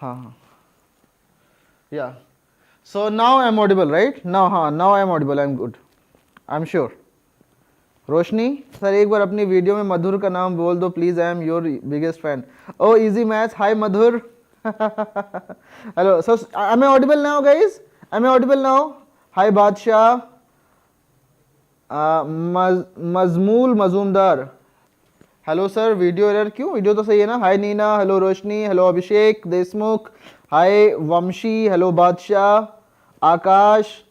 हाँ हाँ yeah so now I am audible right now, हाँ now I am audible, I am good, I am sure. Roshni sir एक बार अपनी video में मधुर का नाम बोल दो please, I am your biggest fan. Oh easy maths, hi Madhur. Hello, so am I audible now guys, am I audible now? Hi Badshah, Majmool Majumdar, hello sir video error क्यों? Video तो सही है ना? Hi Neena, hello Roshni, hello Abhishek Deshmukh, hi Vamshi, hello Badshah, Akash,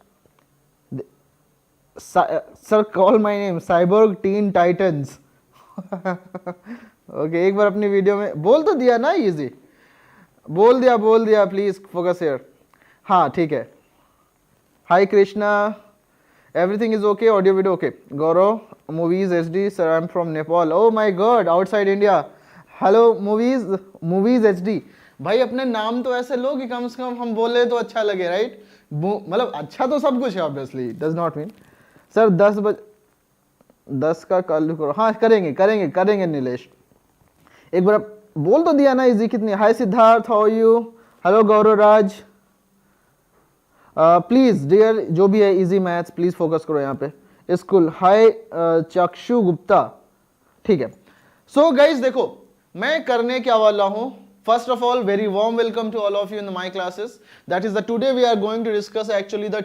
sir call my name Cyborg Teen Titans. Okay एक बार अपनी video में बोल तो दिया ना, इजी बोल दिया प्लीज फोकस हियर। हाँ ठीक है। Hi Krishna, everything is okay, audio video okay. Gaurav, movies HD sir, I am from Nepal, oh my god outside India. Hello movies HD, भाई अपने नाम तो ऐसे लो कि कम से कम हम बोले तो अच्छा लगे, राइट? मतलब अच्छा तो सब कुछ है obviously, does not mean sir 10 का कल करो। हाँ करेंगे नीलेश, एक बार बोल तो दिया ना इजी कितनी। Hi Siddharth, how are you? Hello Gaurav Raj, please dear जो भी है इजी मैथ्स प्लीज फोकस करो यहाँ पे। स्कूल, हाय चक्षु गुप्ता, ठीक है। सो गाइज देखो मैं करने क्या वाला हूं, first of all very warm welcome to all of you in my classes, that is the today we are going to discuss actually the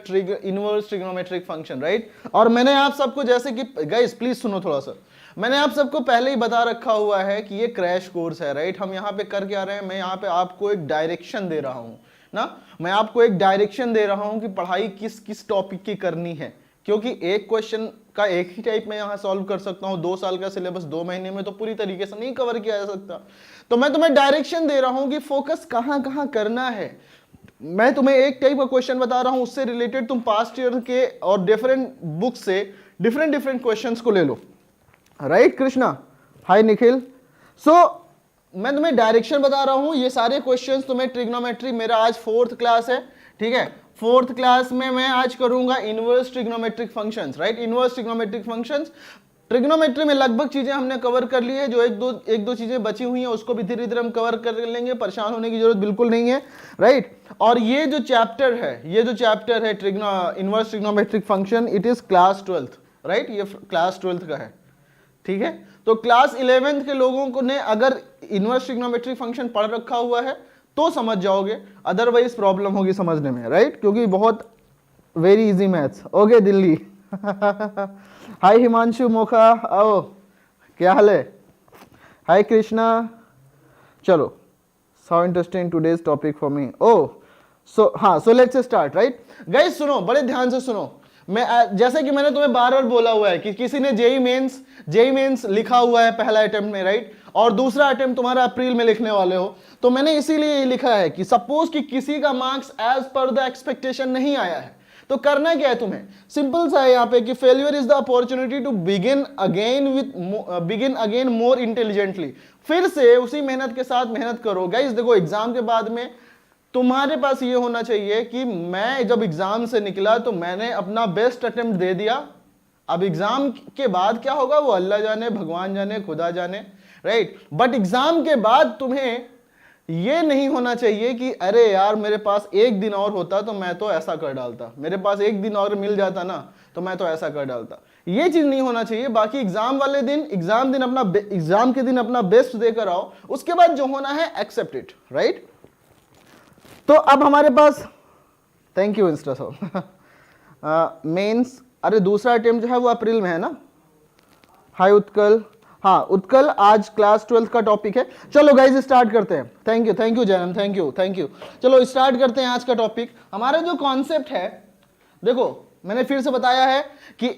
inverse trigonometric function, right? और मैंने आप सबको जैसे कि guys प्लीज सुनो थोड़ा सा, मैंने आप सबको पहले ही बता रखा हुआ है कि ये क्रैश कोर्स है, राइट? हम यहाँ पे कर क्या रहे हैं, मैं यहाँ पे आपको एक डायरेक्शन दे रहा हूँ ना, मैं आपको एक डायरेक्शन दे रहा हूँ कि पढ़ाई किस किस टॉपिक की करनी है, क्योंकि एक क्वेश्चन का एक ही टाइप में यहाँ सॉल्व कर सकता हूँ, 2 साल का सिलेबस 2 महीने में तो पूरी तरीके से नहीं कवर किया जा सकता। तो मैं तुम्हें डायरेक्शन दे रहा हूँ कि फोकस कहाँ कहाँ करना है। मैं तुम्हें एक टाइप का क्वेश्चन बता रहा हूँ, उससे रिलेटेड तुम पास्ट ईयर के और डिफरेंट बुक से डिफरेंट क्वेश्चंस को ले लो, राइट कृष्णा? हाय निखिल। सो मैं तुम्हें डायरेक्शन बता रहा हूँ, ये सारे क्वेश्चंस तुम्हें ट्रिग्नोमेट्री, मेरा आज 4th क्लास है, ठीक है? 4th क्लास में मैं आज करूंगा inverse trigonometric functions, right? Inverse trigonometric functions, trigonometry में लगभग चीजें हमने कवर कर ली है, जो एक दो चीजें बची हुई हैं उसको भी धीरे धीरे हम कवर कर लेंगे, परेशान होने की जरूरत बिल्कुल नहीं है, राइट? और ये जो चैप्टर है inverse trigonometric function, it is class 12th, right? ये क्लास 12th का है, ठीक है? तो क्लास 11th के लोगों को ने अगर इनवर्स ट्रिग्नोमेट्रिक फंक्शन पढ़ रखा हुआ है तो समझ जाओगे, अदरवाइज प्रॉब्लम होगी समझने में, राइट? क्योंकि बहुत very easy maths. Okay Delhi. Hi Himanshu Mokha, आओ, क्या हाल है? हाय कृष्णा, चलो, so interesting today's topic for me. Oh so let's start, right guys? सुनो, बड़े ध्यान से सुनो, मैं जैसे कि मैंने तुम्हें बार बार बोला हुआ है कि किसी ने जेई मेंस लिखा हुआ है पहला अटेम्प्ट में, राइट? और दूसरा अटेम्प्ट तुम्हारा अप्रैल में लिखने वाले हो, तो मैंने इसीलिए लिखा है कि सपोज कि किसी का marks as per the expectation नहीं आया है, तो करना क्या है तुम्हें? सिंपल सा है यहाँ पे कि failure is the opportunity to begin again more intelligently. फिर से उसी मेहनत के साथ मेहनत करो। गाइस देखो, एग्जाम के बाद में तुम्हारे पास ये होना चाहिए कि मैं जब एग्जाम से निकला तो मैंने अपना बेस्ट अटेम्प्ट दे दिया, अब एग्जाम के बाद क्या होगा वो अल्लाह जाने, भगवान जाने, खुदा जाने, राइट? बट एग्जाम के बाद तुम्हें ये नहीं होना चाहिए कि अरे यार मेरे पास एक दिन और होता तो मैं तो ऐसा कर डालता, मेरे पास एक दिन और मिल जाता ना तो मैं तो ऐसा कर डालता, ये चीज नहीं होना चाहिए। बाकी एग्जाम के दिन अपना बेस्ट देकर आओ, उसके बाद जो होना है एक्सेप्ट इट, राइट? तो अब हमारे पास, थैंक यू इंस्टा सो मेंस, अरे दूसरा अटेम्प्ट जो है वो अप्रैल में है ना? हाय उत्कल, हाँ उत्कल, आज क्लास 12th का टॉपिक है। चलो गाइज स्टार्ट करते हैं। Thank you Jainam, thank you. चलो स्टार्ट करते हैं आज का टॉपिक। हमारा जो कॉन्सेप्ट है, देखो मैंने फिर से बताया है कि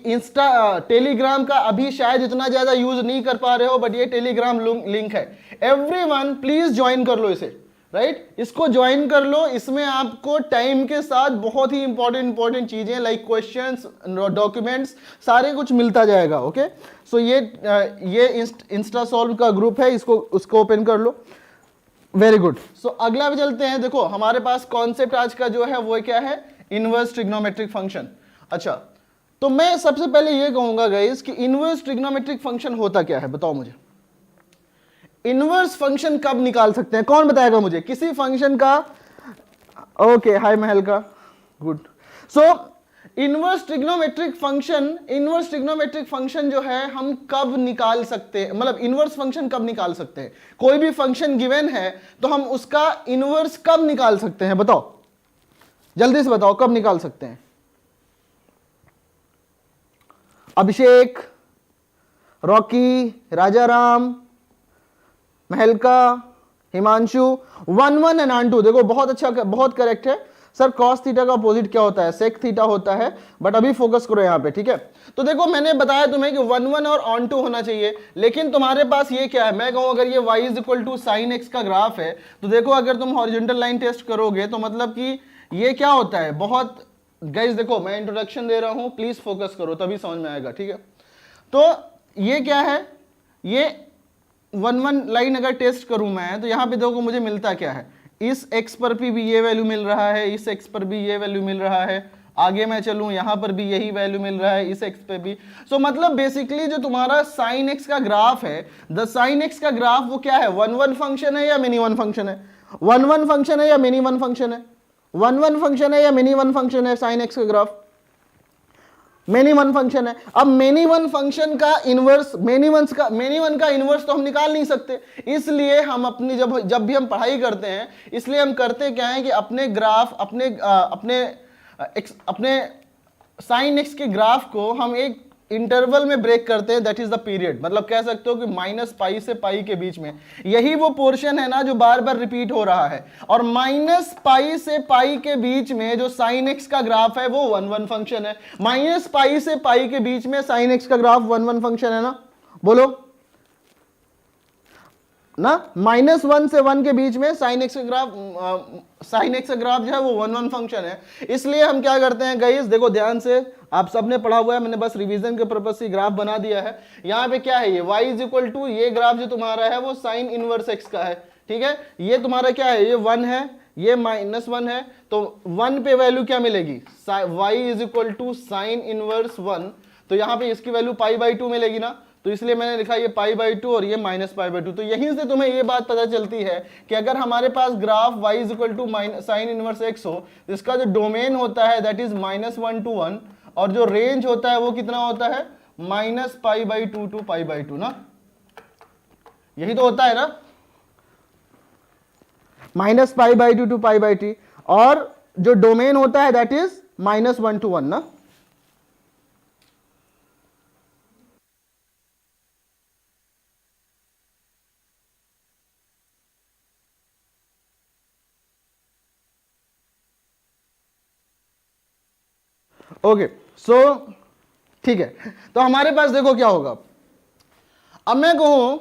टेलीग्राम का अभी शायद इतना ज्यादा यूज नहीं कर पा रहे हो, बट ये टेलीग्राम लिंक है, एवरीवन प्लीज ज्वाइन कर लो इसे, राइट? इसको ज्वाइन कर लो। इसमें आपको टाइम के साथ बहुत ही इंपॉर्टेंट चीजें लाइक क्वेश्चंस, डॉक्यूमेंट्स, सारे कुछ मिलता जाएगा। ओके, सो ये इंस्टा सॉल्व का ग्रुप है, उसको ओपन कर लो। Very good. सो अगला भी चलते हैं। देखो हमारे पास कॉन्सेप्ट आज का जो है वो क्या है, इनवर्स ट्रिग्नोमेट्रिक फंक्शन। अच्छा, तो मैं सबसे पहले ये कहूंगा गाइस कि इनवर्स ट्रिग्नोमेट्रिक फंक्शन होता क्या है, बताओ मुझे। इनवर्स फंक्शन कब निकाल सकते हैं, कौन बताएगा मुझे किसी फंक्शन का? ओके, हाय महल का, गुड। सो इनवर्स ट्रिग्नोमेट्रिक फंक्शन जो है हम कब निकाल सकते हैं, मतलब इनवर्स फंक्शन कब निकाल सकते हैं? कोई भी फंक्शन गिवन है तो हम उसका इनवर्स कब निकाल सकते हैं, बताओ जल्दी से बताओ, कब निकाल सकते हैं? Abhishek, Rocky, Rajaram, Mahalka, Himanshu, 1 1 and on 2। देखो बहुत अच्छा, बहुत करेक्ट है सर। कॉस थीटा का अपोजिट क्या होता है? सेक थीटा होता है। बट अभी फोकस करो यहाँ पे, ठीक है? तो देखो मैंने बताया तुम्हें कि 1 1 और ऑन 2 होना चाहिए, लेकिन तुम्हारे पास ये क्या है? मैं कहूं अगर ये y is equal to sine x का ग्राफ है तो देखो अगर तुम हॉरिजॉन्टल लाइन टेस्ट करोगे तो मतलब कि ये क्या होता है? बहुत गाइस देखो मैं इंट्रोडक्शन दे रहा हूं, प्लीज फोकस करो तभी समझ में आएगा, ठीक है? तो ये क्या है? ये 1 1 लाइन अगर टेस्ट करूं मैं तो यहां पे देखो मुझे मिलता क्या है? इस x पर भी ये वैल्यू मिल रहा है, इस x पर भी ये वैल्यू मिल रहा है, आगे मैं चलूं यहां पर भी यही वैल्यू मिल रहा है, इस x पे भी। सो मतलब बेसिकली जो तुम्हारा sin x का ग्राफ है, द sin x का ग्राफ वो क्या है? 1 1 फंक्शन है या मिनी 1 फंक्शन है? 1 1 फंक्शन है या मिनी 1 फंक्शन है? 1 1 फंक्शन है या मिनी 1 फंक्शन है? sin x का ग्राफ मेनी वन फंक्शन है। अब मेनी वन फंक्शन का इनवर्स, मेनी वन का इनवर्स तो हम निकाल नहीं सकते, इसलिए हम अपनी जब भी हम पढ़ाई करते हैं, इसलिए हम करते क्या है कि अपने ग्राफ, अपने साइन एक्स के ग्राफ को हम एक इंटरवल में ब्रेक करते हैं, दैट इज द पीरियड। मतलब कह सकते हो कि -π से π के बीच में, यही वो पोर्शन है ना जो बार बार रिपीट हो रहा है। और -π से π के बीच में जो sin x का ग्राफ है वो 1 1 फंक्शन है। -π से π के बीच में sin x का ग्राफ 1 1 फंक्शन है ना, बोलो ना। -1 से 1 के बीच में sin x का ग्राफ जो है वो 1 1 फंक्शन है। इसलिए हम क्या करते हैं गाइस, देखो ध्यान से, आप सबने पढ़ा हुआ है, मैंने बस रिवीजन के पर्पस से ग्राफ बना दिया है। यहाँ पे क्या है? ये y इज इक्वल टू, ये ग्राफ जो तुम्हारा है वो साइन इनवर्स x का है, ठीक है? ये तुम्हारा क्या है? ये 1 है, ये -1 है, तो 1 पे वैल्यू क्या मिलेगी? y is equal to sine inverse 1, तो यहाँ पे इसकी वैल्यू π/2 मिलेगी ना, तो इसलिए मैंने लिखा ये π/2 और ये -π/2। तो यहीं से तुम्हें ये बात पता चलती है कि अगर हमारे पास graph y is equal to sine inverse x हो, तो इसका जो डोमेन होता है दैट इज -1 to 1, और जो रेंज होता है वो कितना होता है? -π/2 to π/2 ना, यही तो होता है ना, -π/2 to π/2, और जो डोमेन होता है दैट इज -1 to 1 ना। ओके, सो ठीक है, तो हमारे पास देखो क्या होगा। अब मैं कहूं,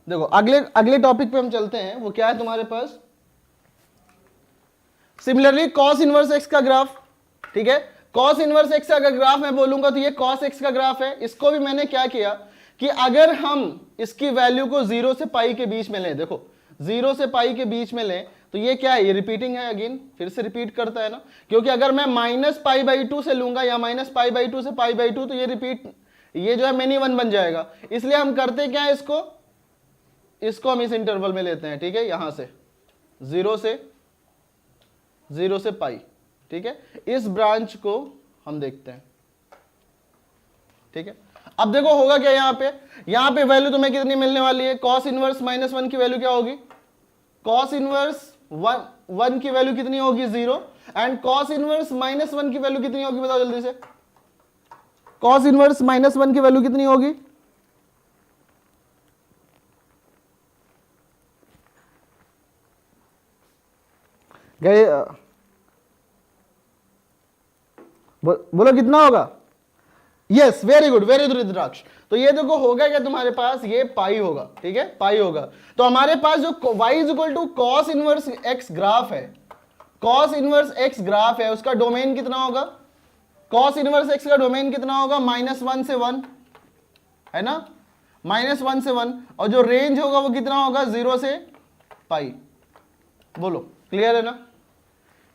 देखो अगले टॉपिक पे हम चलते हैं, वो क्या है तुम्हारे पास? सिमिलरली cos इनवर्स x का ग्राफ, ठीक है? cos इनवर्स x का ग्राफ मैं बोलूंगा तो ये cos x का ग्राफ है। इसको भी मैंने क्या किया कि अगर हम इसकी वैल्यू को 0 से π के बीच में लें, देखो 0 से π के बीच में लें तो ये क्या है? ये रिपीटिंग है, अगेन फिर से रिपीट करता है ना, क्योंकि अगर मैं -π/2 से लूंगा या -π/2 से π/2 तो ये रिपीट, ये जो है मेनी 1 बन जाएगा। इसलिए हम करते क्या है? इसको हम इस इंटरवल में लेते हैं, ठीक है? यहां से 0 से π, ठीक है? इस ब्रांच को हम देखते हैं, ठीक है? अब देखो होगा क्या यहां पे वैल्यू तुम्हें कितनी मिलने वाली है? cos इनवर्स -1 की वैल्यू क्या होगी? cos इनवर्स 1 की वैल्यू कितनी होगी? 0। एंड cos इनवर्स -1 की वैल्यू कितनी होगी? बताओ जल्दी से। cos इनवर्स -1 की वैल्यू कितनी होगी? गए, बोलो कितना होगा? यस, वेरी गुड रुद्राक्ष। तो ये देखो होगा क्या तुम्हारे पास? ये पाई होगा, ठीक है? पाई होगा। तो हमारे पास जो y is equal to cos inverse x graph है, cos इनवर्स x ग्राफ है, उसका डोमेन कितना होगा? cos इनवर्स x का डोमेन कितना होगा? -1 से 1 है ना, -1 से 1, और जो रेंज होगा वो कितना होगा? 0 से π। बोलो क्लियर है ना?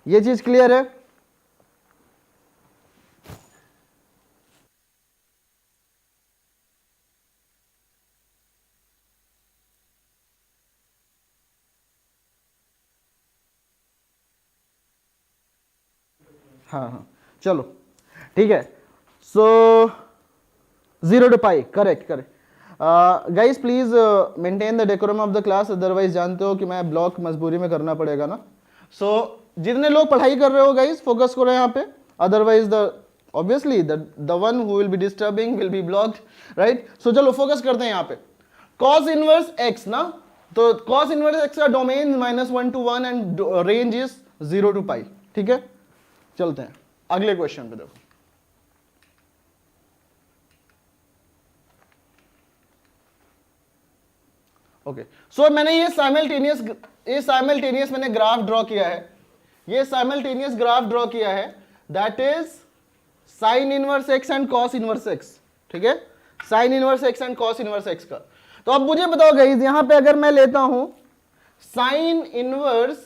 ये चीज क्लियर है? हाँ हाँ चलो ठीक है। सो 0 to pi, correct correct. Guys please maintain the decorum of the class, otherwise जानते हो कि मैं ब्लॉक मजबूरी में करना पड़ेगा ना। सो जितने लोग पढ़ाई कर रहे हो गाइस फोकस करो यहाँ पे, otherwise the obviously the one who will be disturbing will be blocked, right. So चलो फोकस करते हैं यहाँ पे। cos इनवर्स x ना, तो cos इनवर्स x का domain -1 to 1 and range is 0 to पाई, ठीक है। चलते हैं अगले क्वेश्चन पे। देखो ओके सो मैंने ये साइमल्टेनियस मैंने ग्राफ ड्रॉ किया है, ये साइमल्टेनियस ग्राफ ड्रॉ किया है, that is sine inverse x and cos inverse x, ठीक है। Sine inverse x and cos inverse x का। तो अब मुझे बताओ गाइस, यहां पे अगर मैं लेता हूं sine inverse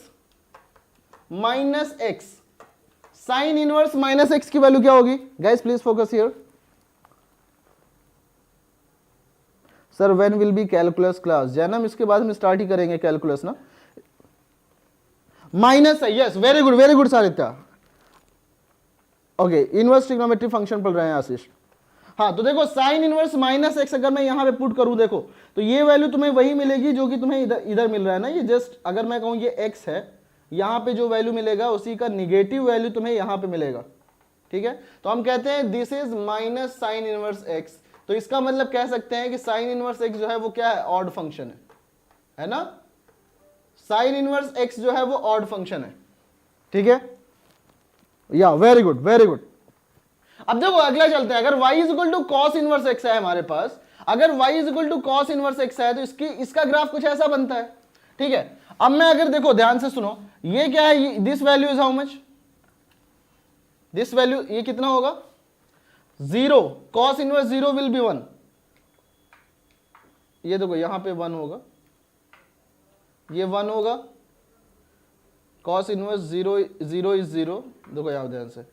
minus x, sine inverse minus x की वैल्यू क्या होगी guys, please focus here. Sir when will be calculus class, Jainam इसके बाद हम स्टार्ट ही करेंगे कैलकुलस ना। माइनस है, yes very good Saritya. Okay inverse trigonometry function पढ़ रहे हैं आशीष। हाँ तो देखो साइन इनवर्स माइनस एक्स अगर मैं यहां पे पुट करूं, देखो तो ये वैल्यू तुम्हें वही मिलेगी जो कि तुम्हें इधर मिल रहा है ना। ये जस्ट अगर मैं कहूं ये एक्स है, यहां पे जो वैल्यू मिलेगा उसी का निगेटिव वैल्यू तुम्हें यहां पे मिलेगा, ठीक है। तो हम कहते हैं this is minus sign inverse x. तो इसका मतलब कह सकते हैं कि साइन इनवर्स एक्स जो है वो क्या है, ऑड फंक्शन है ना। साइन इनवर्स एक्स जो है वो ऑड फंक्शन है, ठीक है। या वेरी गुड। अब देखो अगला चलते हैं। अगर y is equal to cos inverse x है हमारे पास, अगर y is equal to cos inverse x है तो इसका ग्राफ कुछ ऐसा बनता है, ठीक है। अब मैं अगर देखो ध्यान से सुनो, ये क्या है, this value is how much, this value ये कितना होगा 0, कॉस इनवर्स 0 विल बी 1। ये देखो यहां पे 1 होगा, ये 1 होगा, कॉस इनवर्स 0 इज 0। देखो यहां ध्यान से,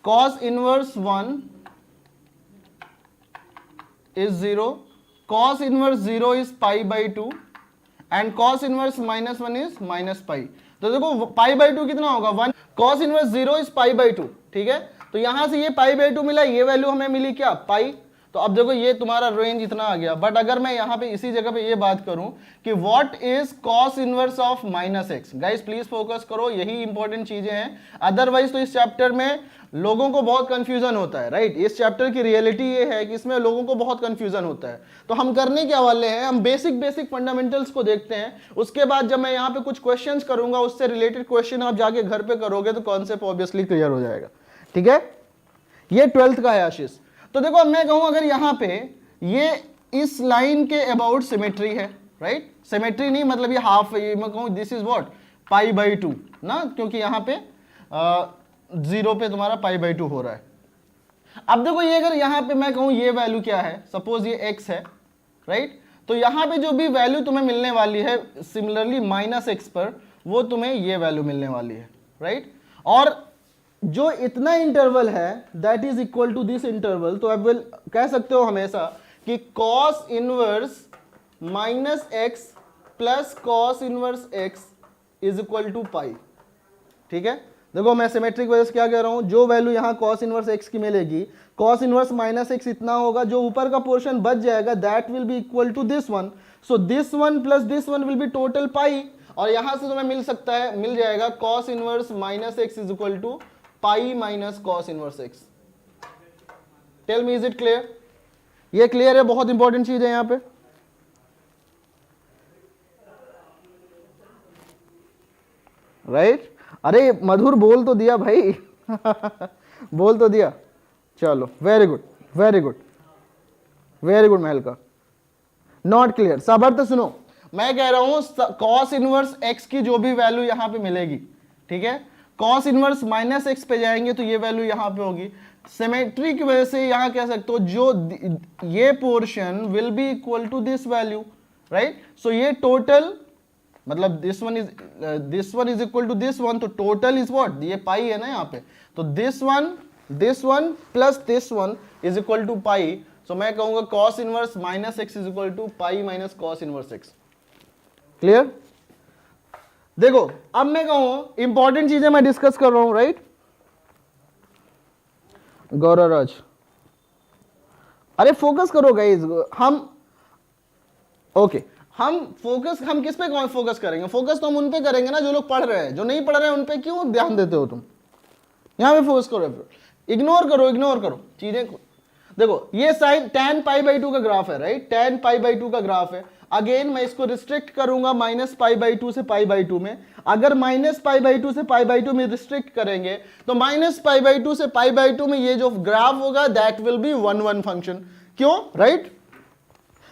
cos inverse 1 is 0, cos inverse 0 is pi by 2 and cos inverse -1 is -पाई। तो देखो पाई बाई 2 कितना होगा 1, cos inverse 0 is pi by 2, ठीक है। तो यहां से ये पाई बाई 2 मिला, ये वैल्यू हमें मिली क्या, पाई। तो अब देखो ये तुम्हारा रेंज इतना आ गया। बट अगर मैं यहां पे इसी जगह पे ये बात करूं कि what is cos inverse of minus x, guys please focus करो, यही इंपॉर्टेंट चीजें हैं। अदरवाइज तो इस चैप्टर में लोगों को बहुत कंफ्यूजन होता है, राइट। इस चैप्टर की रियलिटी ये है कि इसमें लोगों को बहुत कंफ्यूजन होता है। तो हम करने के वाले हैं, हम बेसिक फंडामेंटल्स को देखते हैं। उसके बाद जब मैं यहाँ पे कुछ क्वेश्चंस करूंगा, उससे रिलेटेड क्वेश्चन आप जाके घर पे करोगे तो कॉन्सेप्ट ऑब्वियसली क्लियर हो जाएगा, ठीक है। ये 12th का है आशीष। तो देखो अब मैं कहूं अगर यहां पे ये इस लाइन के अबाउट सिमेट्री है, राइट, सिमेट्री नहीं मतलब ये हाफ है, ये मैं कहूं this is what pi by 2 ना, क्योंकि यहां पे 0 पे तुम्हारा पाई बाई 2 हो रहा है। अब देखो ये अगर यहां पे मैं कहूं ये वैल्यू क्या है, सपोज ये x है, राइट। तो यहां पे जो भी वैल्यू तुम्हें मिलने वाली है सिमिलरली -x पर, वो तुम्हें ये वैल्यू मिलने वाली है, राइट। और जो इतना इंटरवल है that is equal to this interval, तो अब कह सकते हो हमेशा कि cos inverse -x plus cos inverse x is equal to pi, ठीक है। देखो मैं सिमेट्रिक वजह से क्या कह रहा हूं, जो वैल्यू यहां cos इनवर्स x की मिलेगी, cos इनवर्स -x इतना होगा, जो ऊपर का पोर्शन बच जाएगा that will be equal to this one. So this one plus this one will be total pi, और यहां से तुम्हें मिल जाएगा cos inverse -x is equal to pi minus cos inverse x। Tell me is it clear? ये clear है, बहुत important चीज है यहां पे, राइट। अरे मधुर बोल तो दिया भाई बोल तो दिया, चलो वेरी गुड महल का। नॉट क्लियर, सबर तो सुनो, मैं कह रहा हूं cos इनवर्स x की जो भी वैल्यू यहां पे मिलेगी, ठीक है, cos इनवर्स -x पे जाएंगे तो ये वैल्यू यहां पे होगी। सिमेट्री की वजह से यहां कह सकते हो जो ये portion will be equal to this value, right. So ये टोटल मतलब this one is equal to this one, तो टोटल इज व्हाट, ये पाई है ना यहाँ पे, तो this one plus this one is equal to pi. So मैं कहूंगा cos inverse -x is equal to pi minus cos inverse x। Clear? देखो अब मैं कहूं इंपॉर्टेंट चीजें मैं डिस्कस कर रहा हूं, राइट गौरवराज, अरे फोकस करो गाइस, हम ओके हम किस पे फोकस करेंगे? फोकस तो हम उन पे करेंगे ना जो लोग पढ़ रहे हैं, जो नहीं पढ़ रहे हैं उन पे क्यों ध्यान देते हो तुम? यहां पे फोकस करो, इग्नोर करो चीजें को। देखो ये साइन tan π/2 का ग्राफ है, राइट, tan π/2 का ग्राफ है। अगेन मैं इसको रिस्ट्रिक्ट करूंगा -π/2 से π/2 में। अगर -π/2 से π/2 में रिस्ट्रिक्ट करेंगे तो -π/2 से π/2 में ये जो ग्राफ होगा दैट विल बी 1 1 फंक्शन। क्यों? राइट,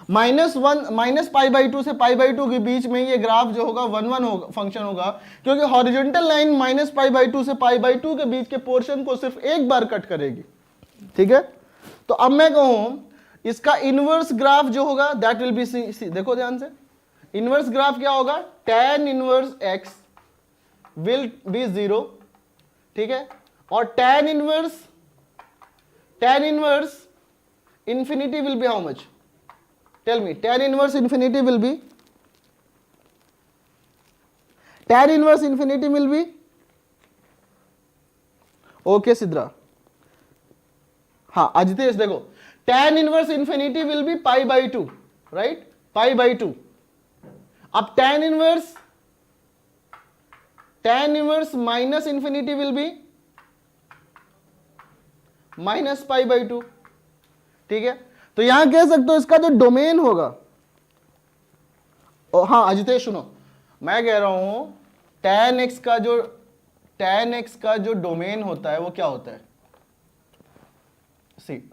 -π/2 से π/2 के बीच में ये ग्राफ जो होगा 1 1 होगा, फंक्शन होगा, क्योंकि हॉरिजॉन्टल लाइन -π/2 से π/2 के बीच के पोर्शन को सिर्फ एक बार कट करेगी। ठीक है, तो अब मैं कहूं इसका इनवर्स ग्राफ जो होगा दैट विल बी सी। देखो ध्यान से, इनवर्स ग्राफ क्या होगा? tan inverse x will be 0, ठीक है, और tan inverse infinity will be how much? Tell me, tan inverse infinity will be, tan inverse infinity will be, okay Sidra, हाँ अजितेश देखो, tan inverse infinity will be π/2, right, π/2। अब tan inverse minus infinity will be -π/2, ठीक है। तो यहां कह सकते हो इसका जो डोमेन होगा, हाँ अजितेश सुनो, मैं कह रहा हूं tan x का जो डोमेन होता है वो क्या होता है? See,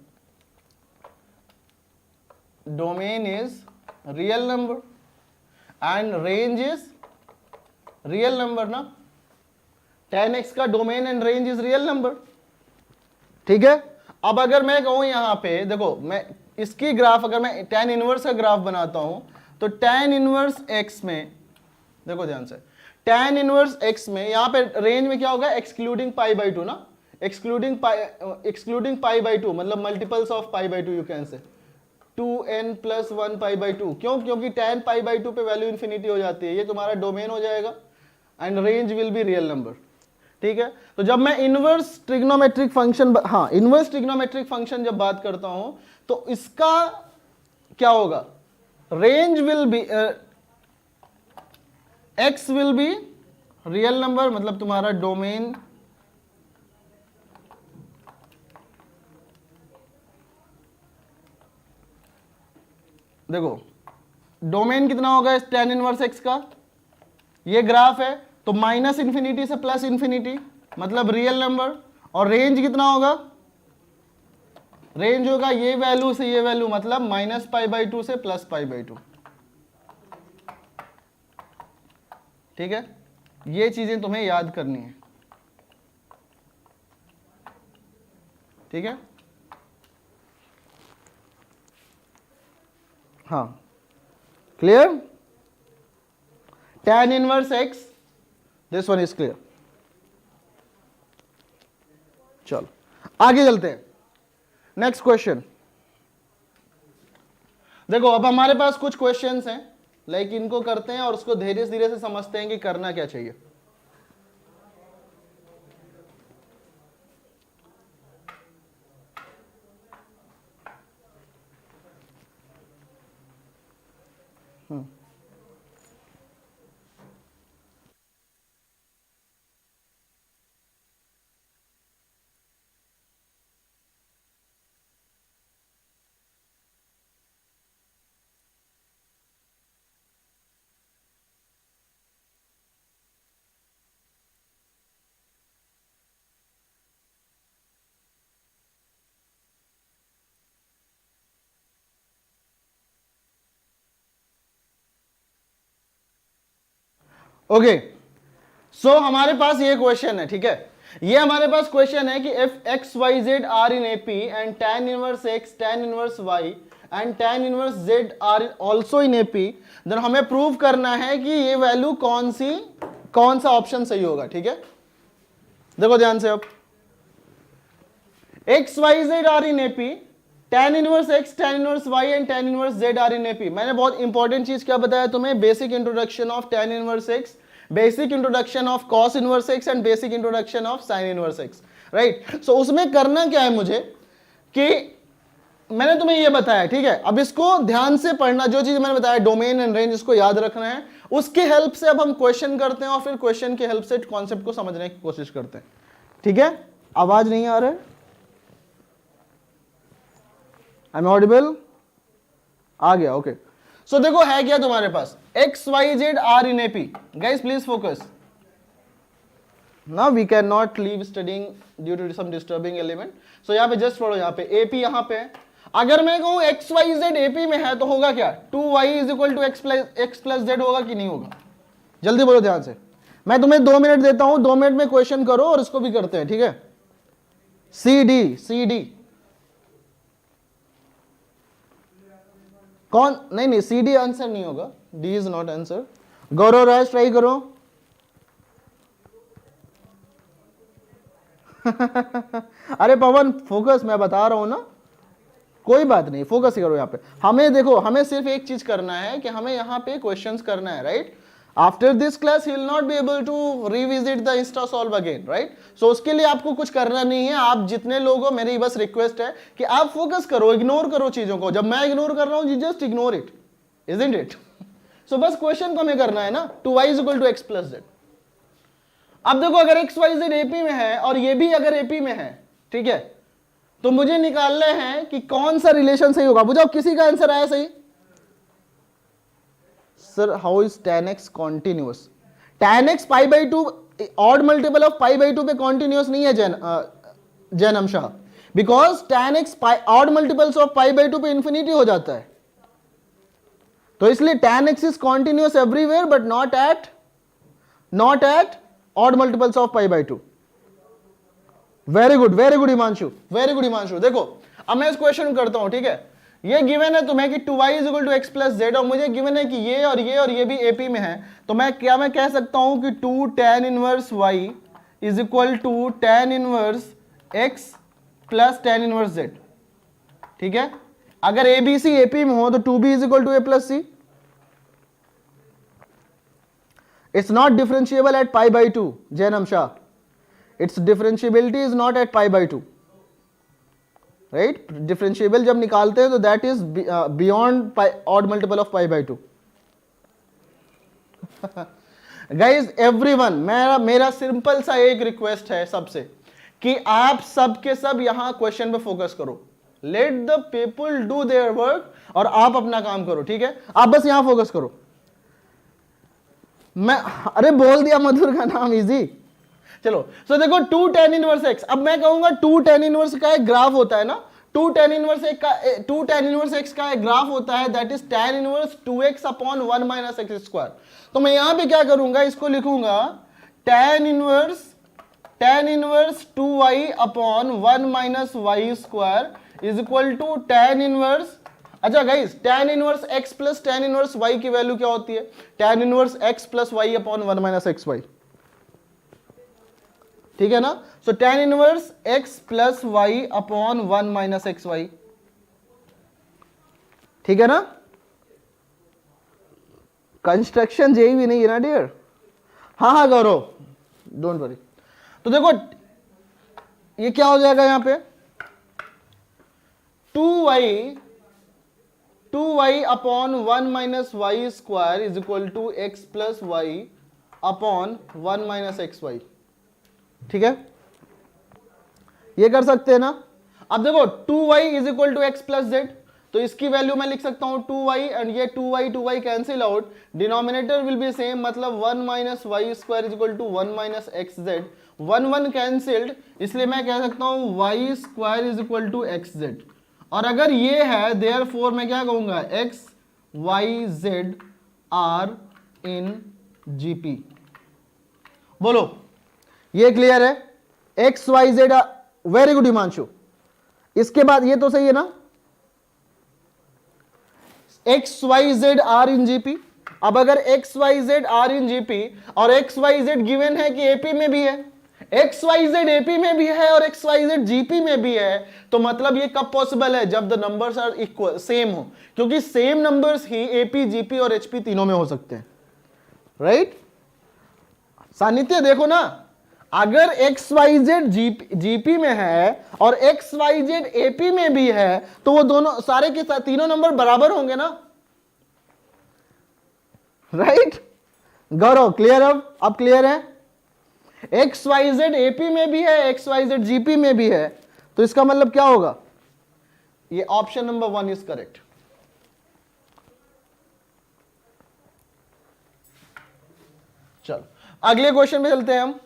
domain is real number and range is real number ना। tan x का domain and range is real number, ठीक है। अब अगर मैं कहूं यहां पे देखो, मैं इसकी ग्राफ, अगर मैं tan इनवर्स का ग्राफ बनाता हूं तो tan इनवर्स x में, देखो ध्यान से, tan इनवर्स x में यहां पे रेंज में क्या होगा? एक्सक्लूडिंग π/2 ना, एक्सक्लूडिंग π/2 मतलब multiples of π/2 you can say 2n + 1 π/2। क्यों? क्योंकि tan π/2 पे वैल्यू इंफिनिटी हो जाती है, ये तुम्हारा डोमेन हो जाएगा and range will be real number, ठीक है। तो जब मैं इनवर्स ट्रिग्नोमेट्रिक फंक्शन, हाँ इनवर्स ट्रिग्नोमेट्रिक फंक्शन जब बात करता हूं तो इसका क्या होगा? Range will be x will be real number, मतलब तुम्हारा डोमेन देखो, डोमेन कितना होगा इस tan इनवर्स x का? ये ग्राफ है तो माइनस इंफिनिटी से प्लस इंफिनिटी मतलब रियल नंबर, और रेंज कितना होगा? रेंज होगा ये वैल्यू से ये वैल्यू, मतलब -π/2 से +π/2, ठीक है। ये चीजें तुम्हें याद करनी है, ठीक है। हाँ clear? tan inverse x, this one is clear. चलो आगे चलते हैं, नेक्स्ट क्वेश्चन। देखो अब हमारे पास कुछ क्वेश्चंस हैं, लाइक इनको करते हैं और उसको धीरे धीरे से समझते हैं कि करना क्या चाहिए। ओके सो हमारे पास ये क्वेश्चन है, ठीक है। ये हमारे पास क्वेश्चन है कि if x y z are in AP and tan inverse x, tan inverse y and tan inverse z are also in AP, then हमें प्रूव करना है कि ये वैल्यू कौन सा ऑप्शन सही होगा, ठीक है। देखो ध्यान से, अब x y z are in AP, tan inverse x, tan inverse y and tan inverse z are in AP. मैंने बहुत इंपॉर्टेंट चीज क्या बताया तुम्हें? Basic introduction of tan inverse x, basic introduction of cos inverse x and basic introduction of sine inverse x, right. So उसमें करना क्या है मुझे कि मैंने तुम्हें ये बताया, ठीक है। अब इसको ध्यान से पढ़ना, जो चीज मैंने बताया डोमेन एंड रेंज, इसको याद रखना है। उसके हेल्प से अब हम क्वेश्चन करते हैं और फिर क्वेश्चन के हेल्प से कॉन्सेप्ट को समझने की कोशिश करते हैं, ठीक है। आवाज नहीं आ रहा है? आई एम ऑडिबल? आ गया, ओके। सो देखो है क्या तुम्हारे पास, x y z are in AP. Guys please focus. Now we cannot leave studying due to some disturbing element. So यहाँ पे जस्ट पढ़ो, यहाँ पे AP यहाँ पे है। अगर मैं कहूँ एक्स वाई जेड AP में है तो होगा क्या, 2y is equal to x plus z होगा कि नहीं होगा? जल्दी बोलो ध्यान से। मैं तुम्हें 2 मिनट देता हूँ, 2 मिनट में क्वेश्चन करो और इसको भी करते हैं, ठीक है। CD कौन? नहीं CD आंसर नहीं होगा, D is not answer. Gaurav Raj try करो। अरे पवन फोकस, मैं बता रहा हूं ना, कोई बात नहीं, फोकस करो यहाँ पे। हमें देखो, हमें सिर्फ एक चीज करना है कि हमें यहाँ पे क्वेश्चंस करना है, right. After this class he will not be able to revisit the Instasolve again, right. So उसके लिए आपको कुछ करना नहीं है। आप जितने लोग हो, मेरी बस रिक्वेस्ट है कि आप फोकस करो, इग्नोर करो चीजों को। जब मैं इग्नोर कर रहा हूं, just ignore it, isn't it? So बस क्वेश्चन को हमें करना है ना, 2y is equal to x plus z. अब देखो अगर एक्स वाई जेड एपी में है और ये भी अगर एपी में है, ठीक है, तो मुझे निकालना है कि कौन सा रिलेशन सही होगा। बुझाओ, किसी का आंसर आया सही? Sir how is tan x continuous? tan x pi by 2 odd multiple of pi by 2 पे कॉन्टिन्यूअस नहीं है Jainam Shah, because tan x odd multiples of pi by 2 पे इंफिनिटी हो जाता है। तो इसलिए tan x is continuous everywhere but not at odd multiples of pi by 2. Very good Himanshu, very good Himanshu. देखो अब मैं इस क्वेश्चन करता हूं, ठीक है। ये गिवन है तुम्हें कि 2y is equal to x plus z, और मुझे गिवन है कि ये और ये भी एपी में है। तो मैं कह सकता हूं कि 2 tan inverse y is equal to tan inverse x plus tan inverse z, ठीक है। अगर ए बी सी एपी में हो तो 2b is equal to A plus C. It's not differentiable at pi by 2, Jainam Shah. Its differentiability is not at pi by 2, right? Differentiable जब निकालते हैं तो that is beyond pi, odd multiple of pi by 2. Guys, everyone, मेरा simple सा एक request है सबसे कि आप सब के सब यहां क्वेश्चन पे फोकस करो। Let the people do their work और आप अपना काम करो, ठीक है। आप बस यहां फोकस करो। मैं अरे बोल दिया मधुर का नाम, इजी। चलो सो देखो 2 tan इनवर्स x। अब मैं कहूंगा 2 tan इनवर्स का एक ग्राफ होता है ना, 2 tan इनवर्स x का एक ग्राफ होता है, that is tan inverse 2x upon 1 minus x square. तो मैं यहां पे क्या करूंगा, इसको लिखूंगा tan inverse 2y upon 1 minus y square is equal to tan inverse. अच्छा guys, tan inverse x plus tan inverse y की वैल्यू क्या होती है? tan inverse x plus y upon 1 minus x y, ठीक है ना। So tan inverse x plus y upon 1 minus x y, ठीक है ना। कंस्ट्रक्शन जेई भी नहीं है ना डियर? हाँ गौरव, डोंट वरी। तो देखो ये क्या हो जाएगा यहां पे, 2y upon 1 minus y square is equal to x plus y upon 1 minus x y, ठीक है। ये कर सकते हैं ना। अब देखो 2y is equal to x plus z, तो इसकी वैल्यू मैं लिख सकता हूं 2y, एंड ये 2y cancel out, denominator will be same, मतलब 1 minus y square is equal to 1 minus x z. 1 cancelled, इसलिए मैं कह सकता हूं y square is equal to x z. और अगर ये है देयरफॉर मैं क्या कहूंगा, x y z are in GP. बोलो ये क्लियर है? X y z, very good Himanshu. इसके बाद ये तो सही है ना, x y z are in GP. अब अगर x y z are in GP और एक्स वाई जेड गिवन है कि एपी में भी है, एक्स वाई जेड एपी में भी है और एक्स वाई जेड जीपी में भी है, तो मतलब ये कब पॉसिबल है, जब the numbers are equal, same हो, क्योंकि सेम नंबर्स ही एपी जीपी और एचपी तीनों में हो सकते हैं, राइट। सानिध्य देखो ना, अगर एक्स वाई जेड जीपी में है और एक्स वाई जेड एपी में भी है तो वो दोनों सारे के साथ तीनों नंबर बराबर होंगे ना, राइट? गौरव क्लियर? अब क्लियर है? एक्स वाई जेड एपी में भी है, एक्स वाई जेड जीपी में भी है, तो इसका मतलब क्या होगा? ये ऑप्शन नंबर 1 इज करेक्ट। चलो अगले क्वेश्चन में चलते हैं हम।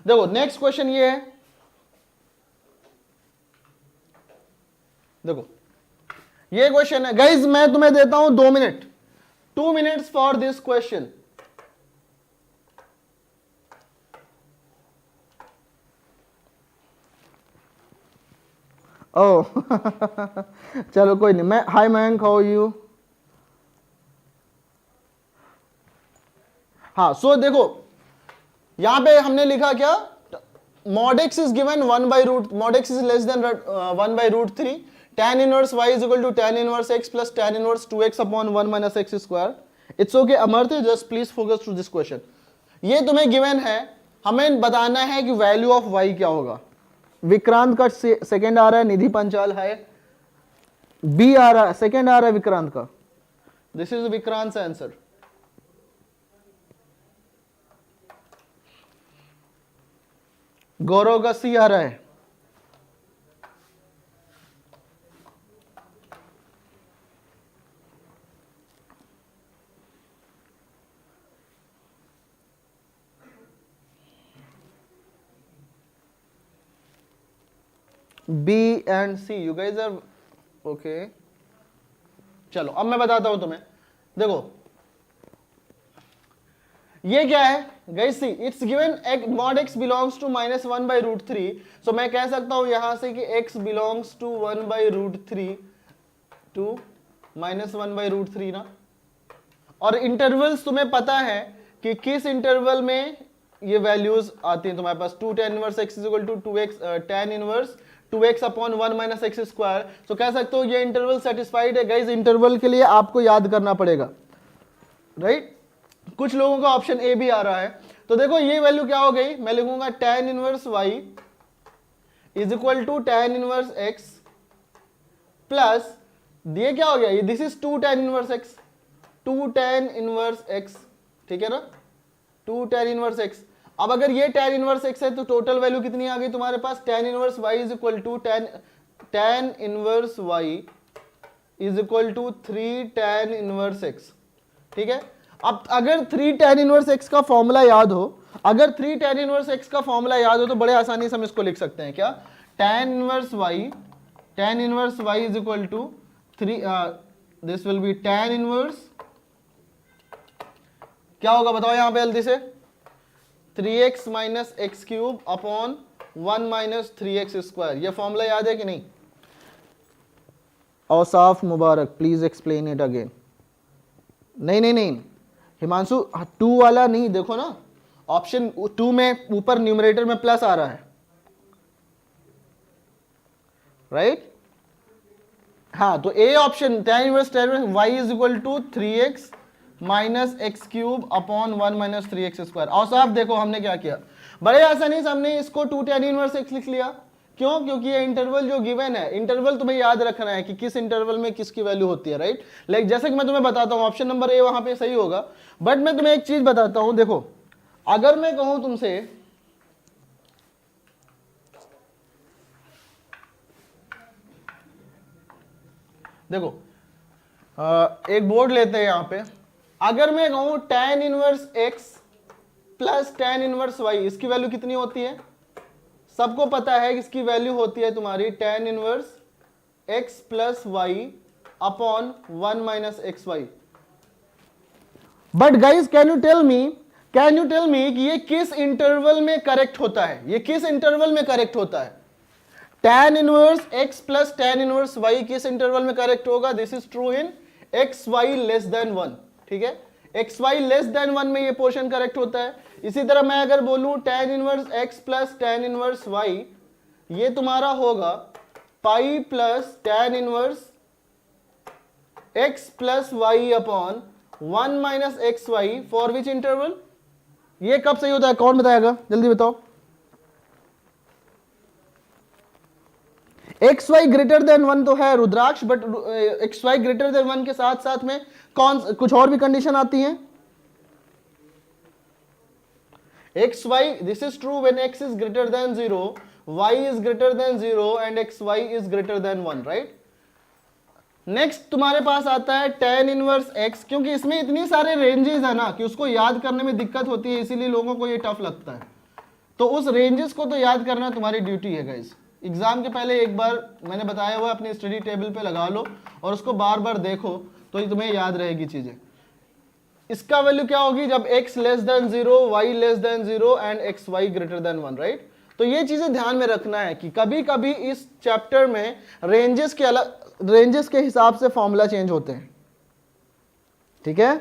देखो नेक्स्ट क्वेश्चन ये है, देखो ये क्वेश्चन है गाइज, मैं तुम्हें देता हूं 2 minute, 2 minutes for this question. Oh चलो कोई नहीं, मैं हाय मयंक, हाउ यू? हाँ सो देखो यहां पे हमने लिखा क्या, mod x is given 1 by root, mod x is less than 1 by root 3, tan inverse y is equal to tan inverse x plus tan inverse 2x upon 1 minus x square. It's okay Amartya, just please focus to this question. ये तुम्हें given है, हमें बताना है कि value of y क्या होगा। विक्रांत का सेकंड आ रहा है, निधि पंचाल है, बी आ रहा है, सेकंड आ रहा है विक्रांत का, this is Vikrant answer. Gaurav का सी आ रहा है, B and C, you guys are okay. चलो अब मैं बताता हूं तुम्हें, देखो ये क्या है guys, see it's given mod x belongs to -1 by root 3, so मैं कह सकता हूं यहां से कि x belongs to 1 by root 3 to -1 by root 3 ना। और इंटरवल्स तुम्हें पता है कि किस इंटरवल में ये वैल्यूज आती हैं तुम्हारे पास, 2 tan inverse x is equal to 2x tan inverse 2x upon 1 minus x square. So कह सकते हो ये इंटरवल सेटिस्फाइड है। गाइस इंटरवल के लिए आपको याद करना पड़ेगा, राइट? कुछ लोगों का ऑप्शन ए भी आ रहा है, तो देखो ये वैल्यू क्या हो गई, मैं लिखूंगा tan inverse y is equal to tan inverse x plus ये क्या हो गया, ये this is 2 tan inverse x, 2 tan inverse x, ठीक है ना, 2 tan इनवर्स x। अब अगर ये tan इनवर्स x है तो टोटल वैल्यू कितनी आ गई तुम्हारे पास, tan inverse y is equal to tan inverse y is equal to 3 tan inverse x, ठीक है। अब अगर 3 tan इनवर्स x का फॉर्मूला याद हो, अगर 3 tan इनवर्स x का फॉर्मूला याद हो तो बड़े आसानी से हम इसको लिख सकते हैं, क्या, tan inverse y is equal to 3, this will be tan inverse, क्या होगा बताओ यहां पे जल्दी से, 3x minus x cube upon 1 minus 3x square. ये फॉर्मूला याद है कि नहीं? Ausaf Mubarak please explain it again. नहीं हिमांशु 2 वाला नहीं, देखो ना ऑप्शन 2 में ऊपर न्यूमरेटर में प्लस आ रहा है, राइट? हाँ तो A option tan inverse y is equal to 3x minus x cube upon 1 minus 3x square. और साहब देखो हमने क्या किया, बड़े आसानी से हमने इसको 2 tan इनवर्स x लिख लिया। क्यों? क्योंकि ये इंटरवल जो गिवन है, इंटरवल तुम्हें याद रखना है कि किस इंटरवल में किसकी वैल्यू होती है, राइट? लाइक जैसे कि मैं तुम्हें बताता हूं, ऑप्शन नंबर ए वहां पे सही होगा, बट मैं तुम्हें एक चीज बताता हूं। देखो अगर मैं कहूं तुमसे, देखो एक बोर्ड लेते हैं यहां पे, अगर मैं कहूं tan inverse x plus tan inverse y, इसकी वैल्यू कितनी होती है? सबको पता है कि इसकी वैल्यू होती है तुम्हारी tan inverse x plus y upon 1 minus x y. But guys can you tell me कि ये किस इंटरवल में करेक्ट होता है? ये किस इंटरवल में करेक्ट होता है? tan inverse x plus tan inverse y किस इंटरवल में करेक्ट होगा? This is true in x y less than 1, ठीक है, एक्स वाई लेस देन 1 में ये पोर्शन करेक्ट होता है। इसी तरह मैं अगर बोलूं tan inverse x plus tan inverse y, ये तुम्हारा होगा pi plus tan inverse x plus y upon 1 minus x y, for which interval? ये कब सही होता है, कौन बताएगा, जल्दी बताओ। एक्स वाई ग्रेटर देन 1 तो है Rudraksh, but x y greater than 1 के साथ साथ में कौन कुछ और भी कंडीशन आती है। X y, this is true when x is greater than 0, y is greater than 0 and x y is greater than 1, right. Next तुम्हारे पास आता है tan इनवर्स x, क्योंकि इसमें इतनी सारे रेंजेस है ना कि उसको याद करने में दिक्कत होती है, इसीलिए लोगों को ये टफ लगता है। तो उस रेंजेस को तो याद करना तुम्हारी ड्यूटी है गाइस। एग्जाम के पहले एक बार मैंने बताया हुआ अपनी स्टडी टेबल पे लगा लो और उसको बार बार देखो, तो ये तुम्हें याद रहेगी चीजें। इसका वैल्यू क्या होगी जब x less than 0, y less than 0 and x y greater than 1, right. तो ये चीजें ध्यान में रखना है कि कभी कभी इस चैप्टर में रेंजेस के हिसाब से फॉर्मूला चेंज होते हैं, ठीक है।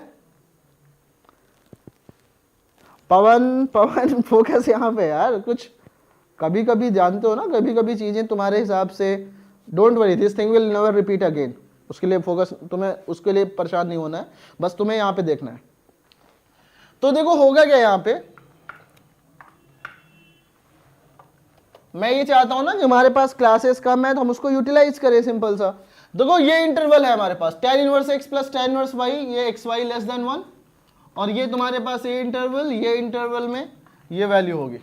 पवन फोकस यहां पे यार, कुछ कभी कभी जानते हो ना, कभी कभी चीजें तुम्हारे हिसाब से, don't worry this thing will never repeat again, उसके लिए फोकस, तुम्हें उसके लिए परेशान नहीं होना है, बस तुम्हें यहां पे देखना है। तो देखो होगा क्या यहां पे, मैं ये चाहता हूं ना कि हमारे पास क्लासेस कम है तो हम उसको यूटिलाइज करें, सिंपल सा। देखो ये इंटरवल है हमारे पास tan inverse x plus tan inverse y, ये एक्स वाई लेस देन 1, और ये तुम्हारे पास ये इंटरवल में ये वैल्यू होगी।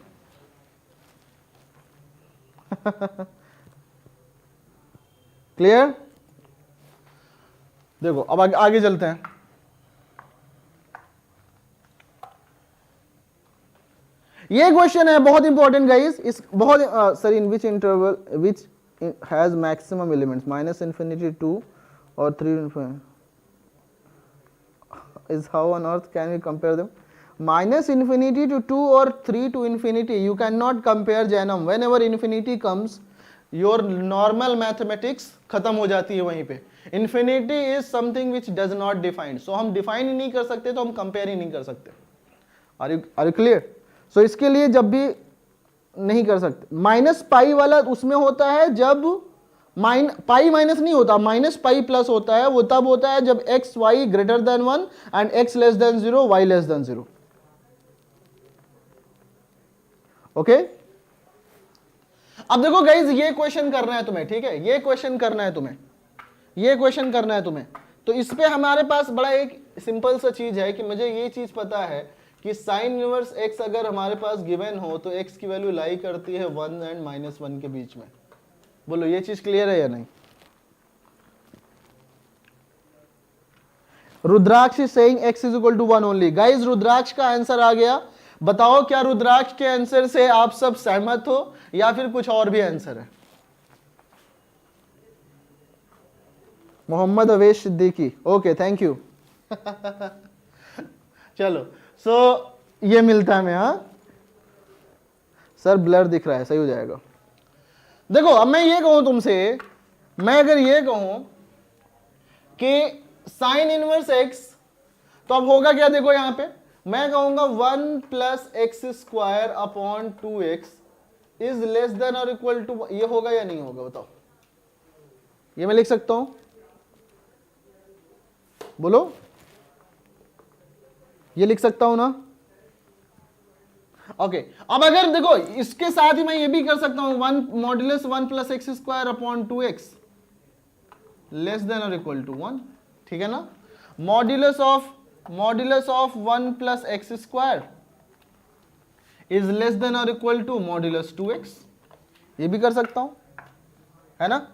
क्लियर। देखो अब आगे चलते हैं। ये क्वेश्चन है बहुत इंपॉर्टेंट गाइस, इस बहुत sir in which interval which has maximum elements minus infinity 2 or 3 infinity is how on earth can we compare them? Minus infinity to 2 or 3 to infinity you cannot compare Janam. Whenever infinity comes your normal mathematics खत्म हो जाती है वहीं पे। Infinity is something which does not define, so हम define ही नहीं कर सकते तो हम compare ही नहीं कर सकते। Are you clear? So इसके लिए जब भी नहीं कर सकते, माइनस पाई वाला उसमें होता है जब पाई माइनस नहीं होता, माइनस पाई प्लस होता है, वो तब होता है जब x y greater than 1 and x less than 0, y less than 0। Okay, अब देखो गाइज ये क्वेश्चन करना है तुम्हें, ठीक है, ये क्वेश्चन करना है तुम्हें, ये क्वेश्चन करना है तुम्हें। तो इस पे हमारे पास बड़ा एक सिंपल सा चीज है कि मुझे ये चीज पता है कि साइन इनवर्स x अगर हमारे पास गिवन हो तो x की वैल्यू लाई करती है 1 एंड -1 के बीच में। बोलो ये चीज क्लियर है या नहीं। Rudraksh is saying x is equal to 1 only. Guys Rudraksh का आंसर आ गया, बताओ क्या रुद्राक्ष के आंसर से आप सब सहमत हो या फिर कुछ और भी आंसर है। Mohammad Awesh Siddiqui, okay thank you. चलो सो ये मिलता है मैं, हाँ सर ब्लर दिख रहा है, सही हो जाएगा। देखो अब मैं ये कहूं तुमसे, मैं अगर ये कहूं कि साइन इनवर्स x, तो अब होगा क्या, देखो यहां पे मैं कहूंगा 1 plus x square upon 2x is less than और इक्वल टू, ये होगा या नहीं होगा बताओ। ये मैं लिख सकता हूं, बोलो ये लिख सकता हूं ना। ओके अब अगर देखो इसके साथ ही मैं ये भी कर सकता हूं 1 modulus 1 plus x square upon 2x less than और इक्वल टू 1, ठीक है ना। Modulus of 1 plus x square is less than और इक्वल टू मॉड्यूलस 2x, ये भी कर सकता हूं, है ना।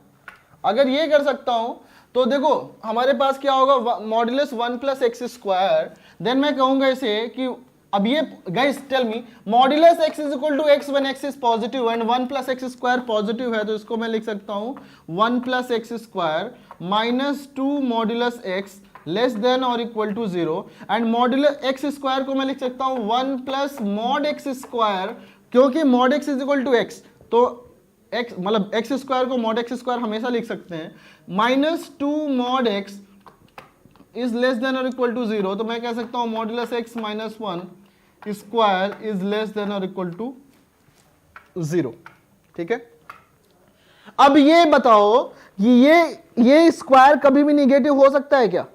अगर ये कर सकता हूं तो देखो हमारे पास क्या होगा, modulus 1 plus x square, then मैं कहूंगा इसे कि अब ये guys tell me modulus x is equal to x when x is positive and 1 plus x square positive है, तो इसको मैं लिख सकता हूं 1 plus x square minus 2 modulus x less than और equal to 0 and modulus x square को मैं लिख सकता हूं 1 प्लस मॉड x स्क्वायर, क्योंकि mod x is equal to x, तो x मतलब x स्क्वायर को मॉड x स्क्वायर हमेशा लिख सकते हैं, minus 2 mod x is less than और इक्वल टू 0, तो मैं कह सकता हूं modulus x minus 1 square is less than और इक्वल टू 0, ठीक है। अब ये बताओ कि ये स्क्वायर कभी भी निगेटिव हो सकता है क्या,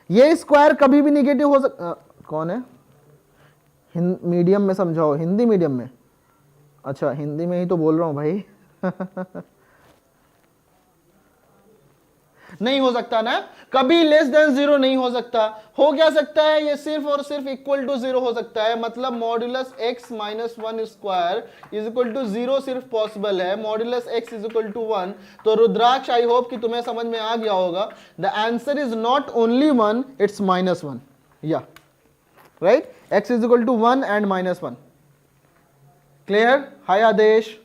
ये स्क्वायर कभी भी निगेटिव हो सकता, कौन है मीडियम में समझाओ, हिंदी मीडियम में। अच्छा हिंदी में ही तो बोल रहा हूँ भाई। नहीं हो सकता ना, कभी लेस देन जीरो नहीं हो सकता। हो क्या सकता है, ये सिर्फ और सिर्फ इक्वल टू जीरो हो सकता है। मतलब modulus x minus one square is equal to zero सिर्फ पॉसिबल है, modulus x is equal to one. तो रुद्राक्ष, आई होप कि तुम्हें समझ में आ गया होगा, the answer is not only one, it's minus one. Yeah right, x is equal to one and minus one. Clear? Hi Aadesh,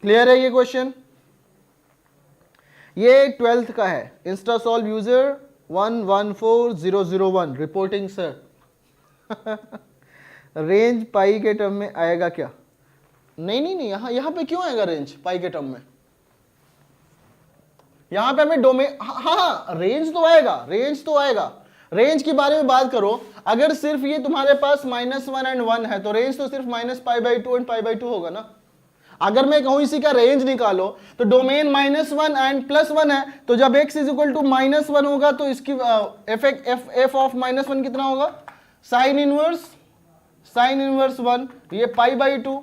clear है ये क्वेश्चन? ये 12th का है, Instasolve user 114001 reporting sir. Range pi के term में आएगा क्या? नहीं नहीं नहीं, यहां पे क्यों आएगा रेंज पाई के टर्म में? यहां पे हमें डोमेन, हाँ रेंज तो आएगा, रेंज तो आएगा। रेंज के बारे में बात करो, अगर सिर्फ ये तुम्हारे पास माइनस वन एंड वन है तो रेंज तो सिर्फ minus pi by two and pi by to होगा ना। अगर मैं कहूं इसी का रेंज निकालो तो domain minus one and plus one है, तो जब x is equal to minus one होगा तो इसकी एफ ऑफ माइनस वन कितना होगा? साइन इनवर्स वन, ये पाई बाई टू।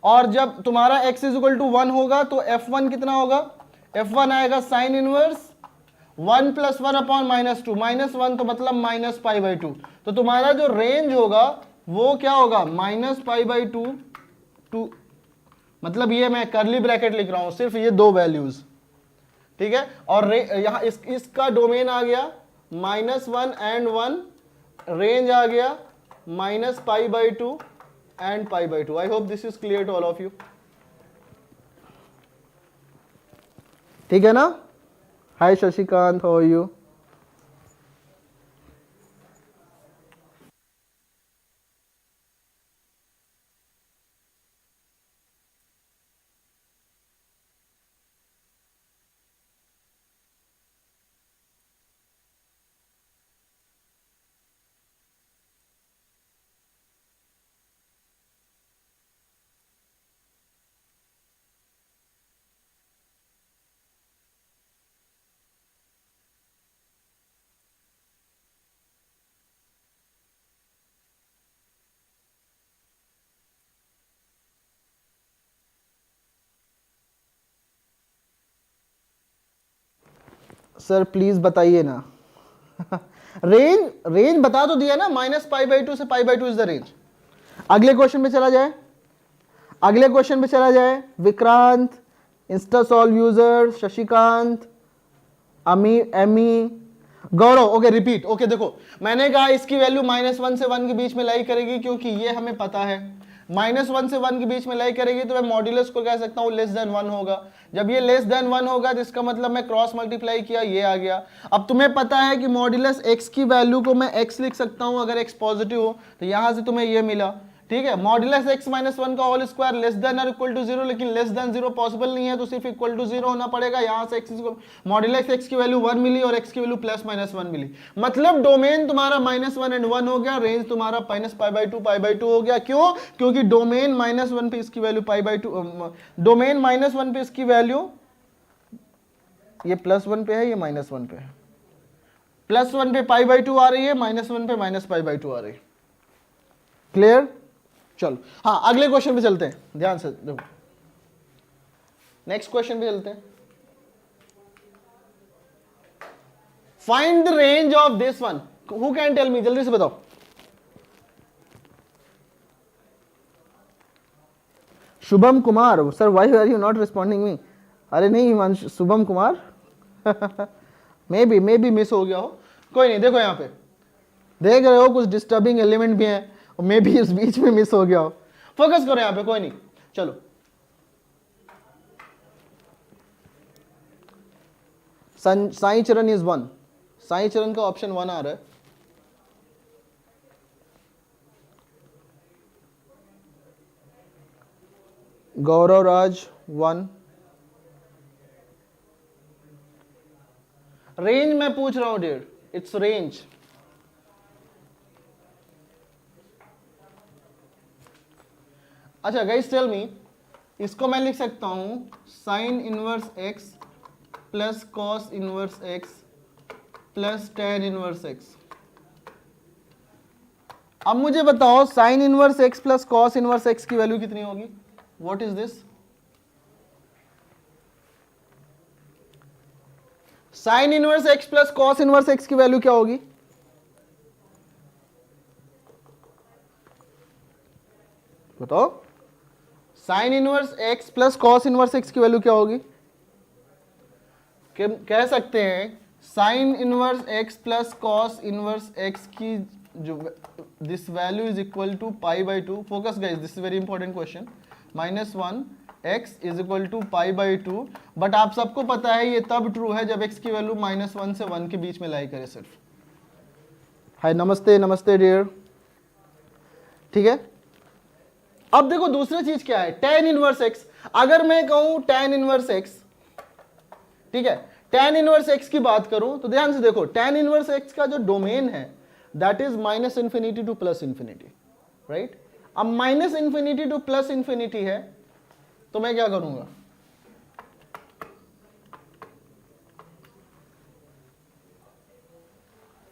और जब तुम्हारा x is equal to one होगा तो f1 कितना होगा? f1 आएगा sine inverse one plus one upon minus two, minus one तो मतलब माइनस पाई बाई टू। तो तुम्हारा जो रेंज होगा वो क्या होगा? Minus pi by two two, मतलब ये मैं करली ब्रैकेट लिख रहा हूं, सिर्फ ये दो वैल्यूज, ठीक है। और यहां इसका डोमेन आ गया minus one and one, range आ गया minus pi by two and pi by two. I hope this is clear to all of you. ठीक है ना? Hi Shashikant, how are you? Sir please बताइए ना। रेंज बता तो दिया ना, माइनस पाई बाई टू से pi by two is the range. अगले क्वेश्चन पे चला जाए, अगले क्वेश्चन पे चला जाए। Vikrant, Instasolve user, Shashikant, Amy, Gaurav. Okay repeat. Okay देखो, मैंने कहा इसकी वैल्यू माइनस वन से वन के बीच में लाई करेगी, क्योंकि ये हमें पता है माइनस वन से वन के बीच में लाई करेगी, तो मैं मॉड्यूलस को कह सकता हूं लेस देन वन होगा। जब ये लेस देन वन होगा तो इसका मतलब मैं क्रॉस मल्टीप्लाई किया, ये आ गया। अब तुम्हें पता है कि मॉड्यूलस एक्स की वैल्यू को मैं एक्स लिख सकता हूं अगर एक्स पॉजिटिव हो, तो यहां से तुम्हें ये मिला, ठीक है। मॉड्यूलस एक्स माइनस वन का होल स्क्वायर लेस देन और इक्वल टू जीरो, लेकिन लेस देन जीरो पॉसिबल नहीं है तो सिर्फ इक्वल टू जीरो होना पड़ेगा। यहां से एक्स मॉड्यूलस एक्स की वैल्यू वन मिली और एक्स की value plus minus one milli, मतलब डोमेन तुम्हारा माइनस वन एंड वन हो गया, रेंज तुम्हारा माइनस पाई बाई टू हो गया। क्यों? क्योंकि डोमेन माइनस वन पे इसकी value pi by to, domain minus one पे इसकी वैल्यू, ये प्लस वन पे है, ये माइनस वन पे है। प्लस वन पे पाई बाई टू आ रही है, माइनस वन पे माइनस पाई बाई टू आ रही है। क्लियर? चलो हाँ अगले क्वेश्चन पे चलते हैं, ध्यान से देखो, नेक्स्ट क्वेश्चन पे चलते हैं। Find the range of this one, who can tell me, जल्दी से बताओ। Shubham Kumar, sir why are you not responding me? अरे नहीं Himanshu, Shubham Kumar. Maybe miss हो गया हो, कोई नहीं। देखो यहां पे देख रहे हो कुछ डिस्टर्बिंग एलिमेंट भी हैं, मे बी इस बीच में मिस हो गया हो। फोकस करो यहां पे, कोई नहीं। चलो साई चरण इज वन, साई चरण का ऑप्शन वन आ रहा है। गौरव राज वन। रेंज मैं पूछ रहा हूं डियर, इट्स रेंज। अच्छा गाइस टेल मी, इसको मैं लिख सकता हूं sine inverse x plus cos inverse x plus tan inverse x. अब मुझे बताओ sign inverse x plus cos inverse x की वैल्यू कितनी होगी? What is this? Sign inverse x plus cos inverse x की वैल्यू क्या होगी? बताओ, sign inverse x plus cos inverse x की वैल्यू क्या होगी? कह सकते हैं sign inverse x plus cos inverse x की जो this value is equal to pi by two. Focus guys, this is very important question. -1 x is equal to pi by two. But आप सबको पता है ये तब ट्रू है जब एक्स की वैल्यू -1 से 1 के बीच में लाई करे सिर्फ. हाय, नमस्ते नमस्ते डियर. ठीक है, अब देखो दूसरी चीज क्या है, tan इनवर्स एक्स. अगर मैं कहूं tan इनवर्स एक्स, ठीक है, tan इनवर्स एक्स की बात करूं तो ध्यान से देखो, tan इनवर्स एक्स का जो डोमेन है दैट इज -∞ टू +∞, राइट. अब -∞ टू +∞ है तो मैं क्या करूंगा,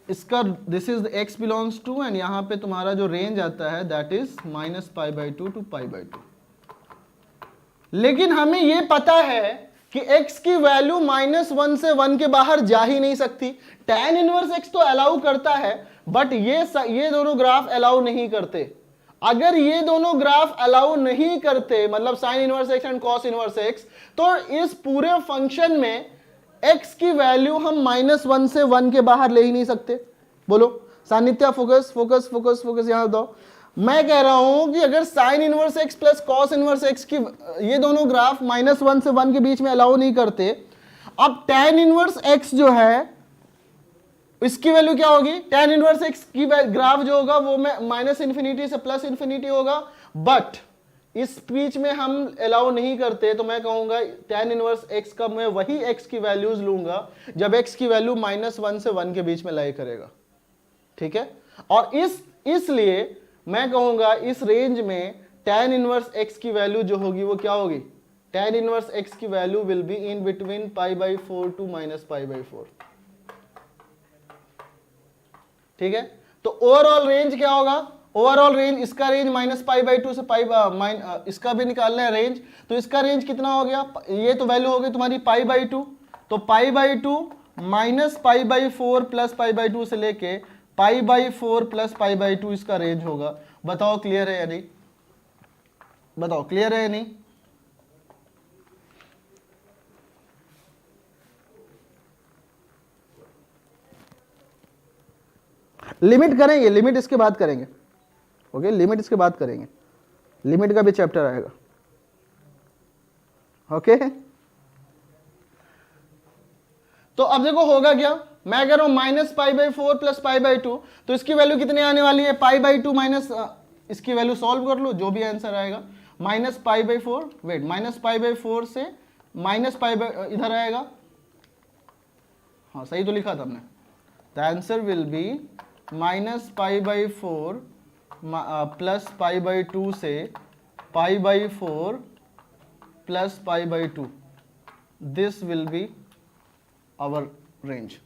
इसका this is x belongs to and यहां पे तुम्हारा जो रेंज आता है दैट इज -π/2 टू π/2. लेकिन हमें यह पता है कि x की वैल्यू -1 से 1 के बाहर जा ही नहीं सकती. tan इनवर्स x तो अलाउ करता है बट ये दोनों ग्राफ अलाउ नहीं करते. अगर ये दोनों ग्राफ अलाउ नहीं करते, मतलब sign inverse x and cos inverse x, तो इस पूरे फंक्शन में x की वैल्यू हम -1 से 1 के बाहर ले ही नहीं सकते. बोलो Sanidhya, focus focus focus focus. यहां बताओ, मैं कह रहा हूं कि अगर sign inverse x plus cos inverse x की ये दोनों ग्राफ -1 से 1 के बीच में अलाउ नहीं करते, अब tan इनवर्स x जो है इसकी वैल्यू क्या होगी? tan इनवर्स x की ग्राफ जो होगा वो -∞ से +∞ होगा. बट इस बीच में हम अलाउ नहीं करते, तो मैं कहूंगा tan इनवर्स x का मैं वही x की वैल्यूज लूंगा जब x की वैल्यू -1 से 1 के बीच में लाई करेगा. ठीक है, और इसलिए मैं कहूंगा इस रेंज में tan इनवर्स x की वैल्यू जो होगी वो क्या होगी? tan इनवर्स x की value will be in between π/4 to -π/4. ठीक है, तो ओवरऑल रेंज क्या होगा? ओवरऑल रेंज, इसका रेंज -π/2 से इसका भी निकालना है रेंज, तो इसका रेंज कितना हो गया? ये तो वैल्यू हो गई तुम्हारी π/2, तो π/2 -π/4 प्लस π/2 से लेके π/4 प्लस π/2 इसका रेंज होगा. बताओ क्लियर है या नहीं? बताओ क्लियर है या नहीं? लिमिट करेंगे, लिमिट इसके बाद करेंगे. ओके, लिमिट इसके बाद करेंगे, लिमिट का भी चैप्टर आएगा. ओके, तो अब देखो होगा क्या, मैं कह रहा हूं -π/4 प्लस π/2, तो इसकी वैल्यू कितनी आने वाली है? π/2 माइनस, इसकी वैल्यू सॉल्व कर लो, जो भी आंसर आएगा. -π/4, वेट, -π/4 से -π इधर आएगा. हाँ सही तो लिखा था हमने. The answer will be -π/4 plus π/2 से π/4 plus π/2. This will be our range.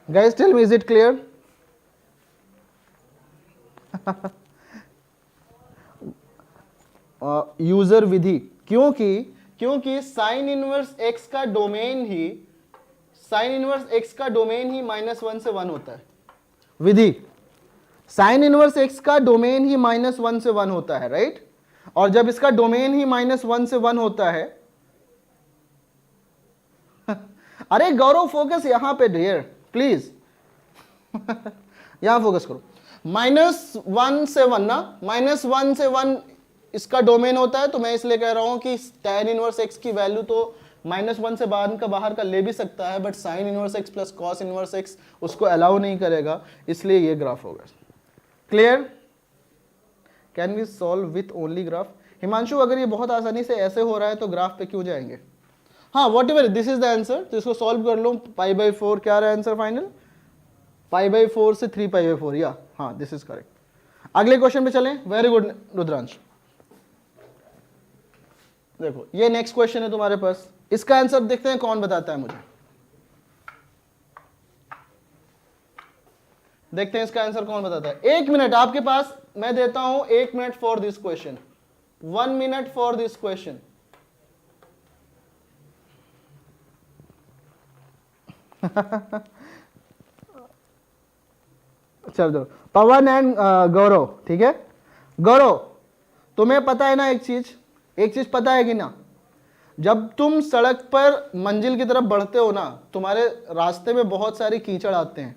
Guys, tell me, is it clear? User Vidhi, क्योंकि साइन इनवर्स x का डोमेन ही -1 से 1 होता है. विधि, साइन इनवर्स x का डोमेन ही -1 से 1 होता है, राइट. और जब इसका डोमेन ही -1 से 1 होता है अरे गौरव फोकस यहां पे डियर प्लीज. यहां फोकस करो. -1 से 1 ना, -1 से 1 इसका डोमेन होता है, तो मैं इसलिए कह रहा हूं कि tan इनवर्स x की वैल्यू तो -1 से बाहर का ले भी सकता है, but sine inverse x plus cos inverse x उसको अलाउ नहीं करेगा, इसलिए ये ग्राफ होगा. Clear? Can we solve with only graph? Himanshu, अगर ये बहुत आसानी से ऐसे हो रहा है तो ग्राफ पे क्यों जाएंगे? हाँ, what ever, this is the answer, तो इसको सॉल्व कर लो. π/4 क्या रहा है आंसर फाइनल? π/4 से 3π/4, या हाँ दिस इज करेक्ट. अगले क्वेश्चन पे चलें. Very good Rudransh. देखो ये नेक्स्ट क्वेश्चन है तुम्हारे पास, इसका आंसर देखते हैं कौन बताता है मुझे. देखते हैं इसका आंसर कौन बताता है। 1 मिनट आपके पास मैं देता हूं, 1 minute for this question, 1 minute for this question. चल दो, पवन एंड गौरव, ठीक है। गौरव तुम्हें पता है ना एक चीज पता है कि ना, जब तुम सड़क पर मंजिल की तरफ बढ़ते हो ना, तुम्हारे रास्ते में बहुत सारे कीचड़ आते हैं,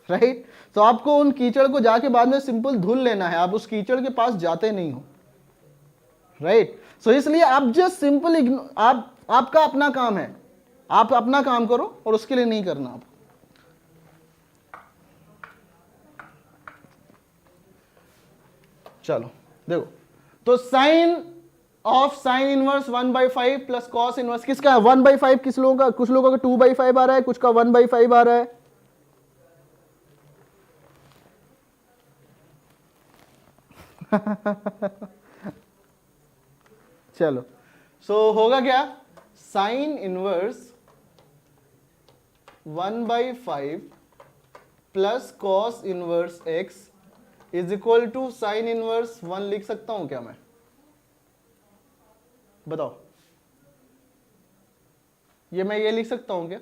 राइट। तो आपको उन कीचड़ को जाके बाद में सिंपल धुल लेना है, आप उस कीचड़ के पास जाते नहीं हो, राइट। सो इसलिए आप जस्ट सिंपल आपका अपना काम है, आप अपना काम करो और उसके लिए नहीं करना आप। चलो देखो, तो sine of sine inverse 1/5 plus cos inverse किसका है? 1/5 किस लोगों का? कुछ लोगों का 2/5 आ रहा है, कुछ का 1/5 आ रहा है। चलो, सो होगा क्या? Sine inverse 1/5 plus cos inverse x is equal to sine inverse 1 लिख सकता हूं क्या मैं? बताओ, मैं ये लिख सकता हूं क्या?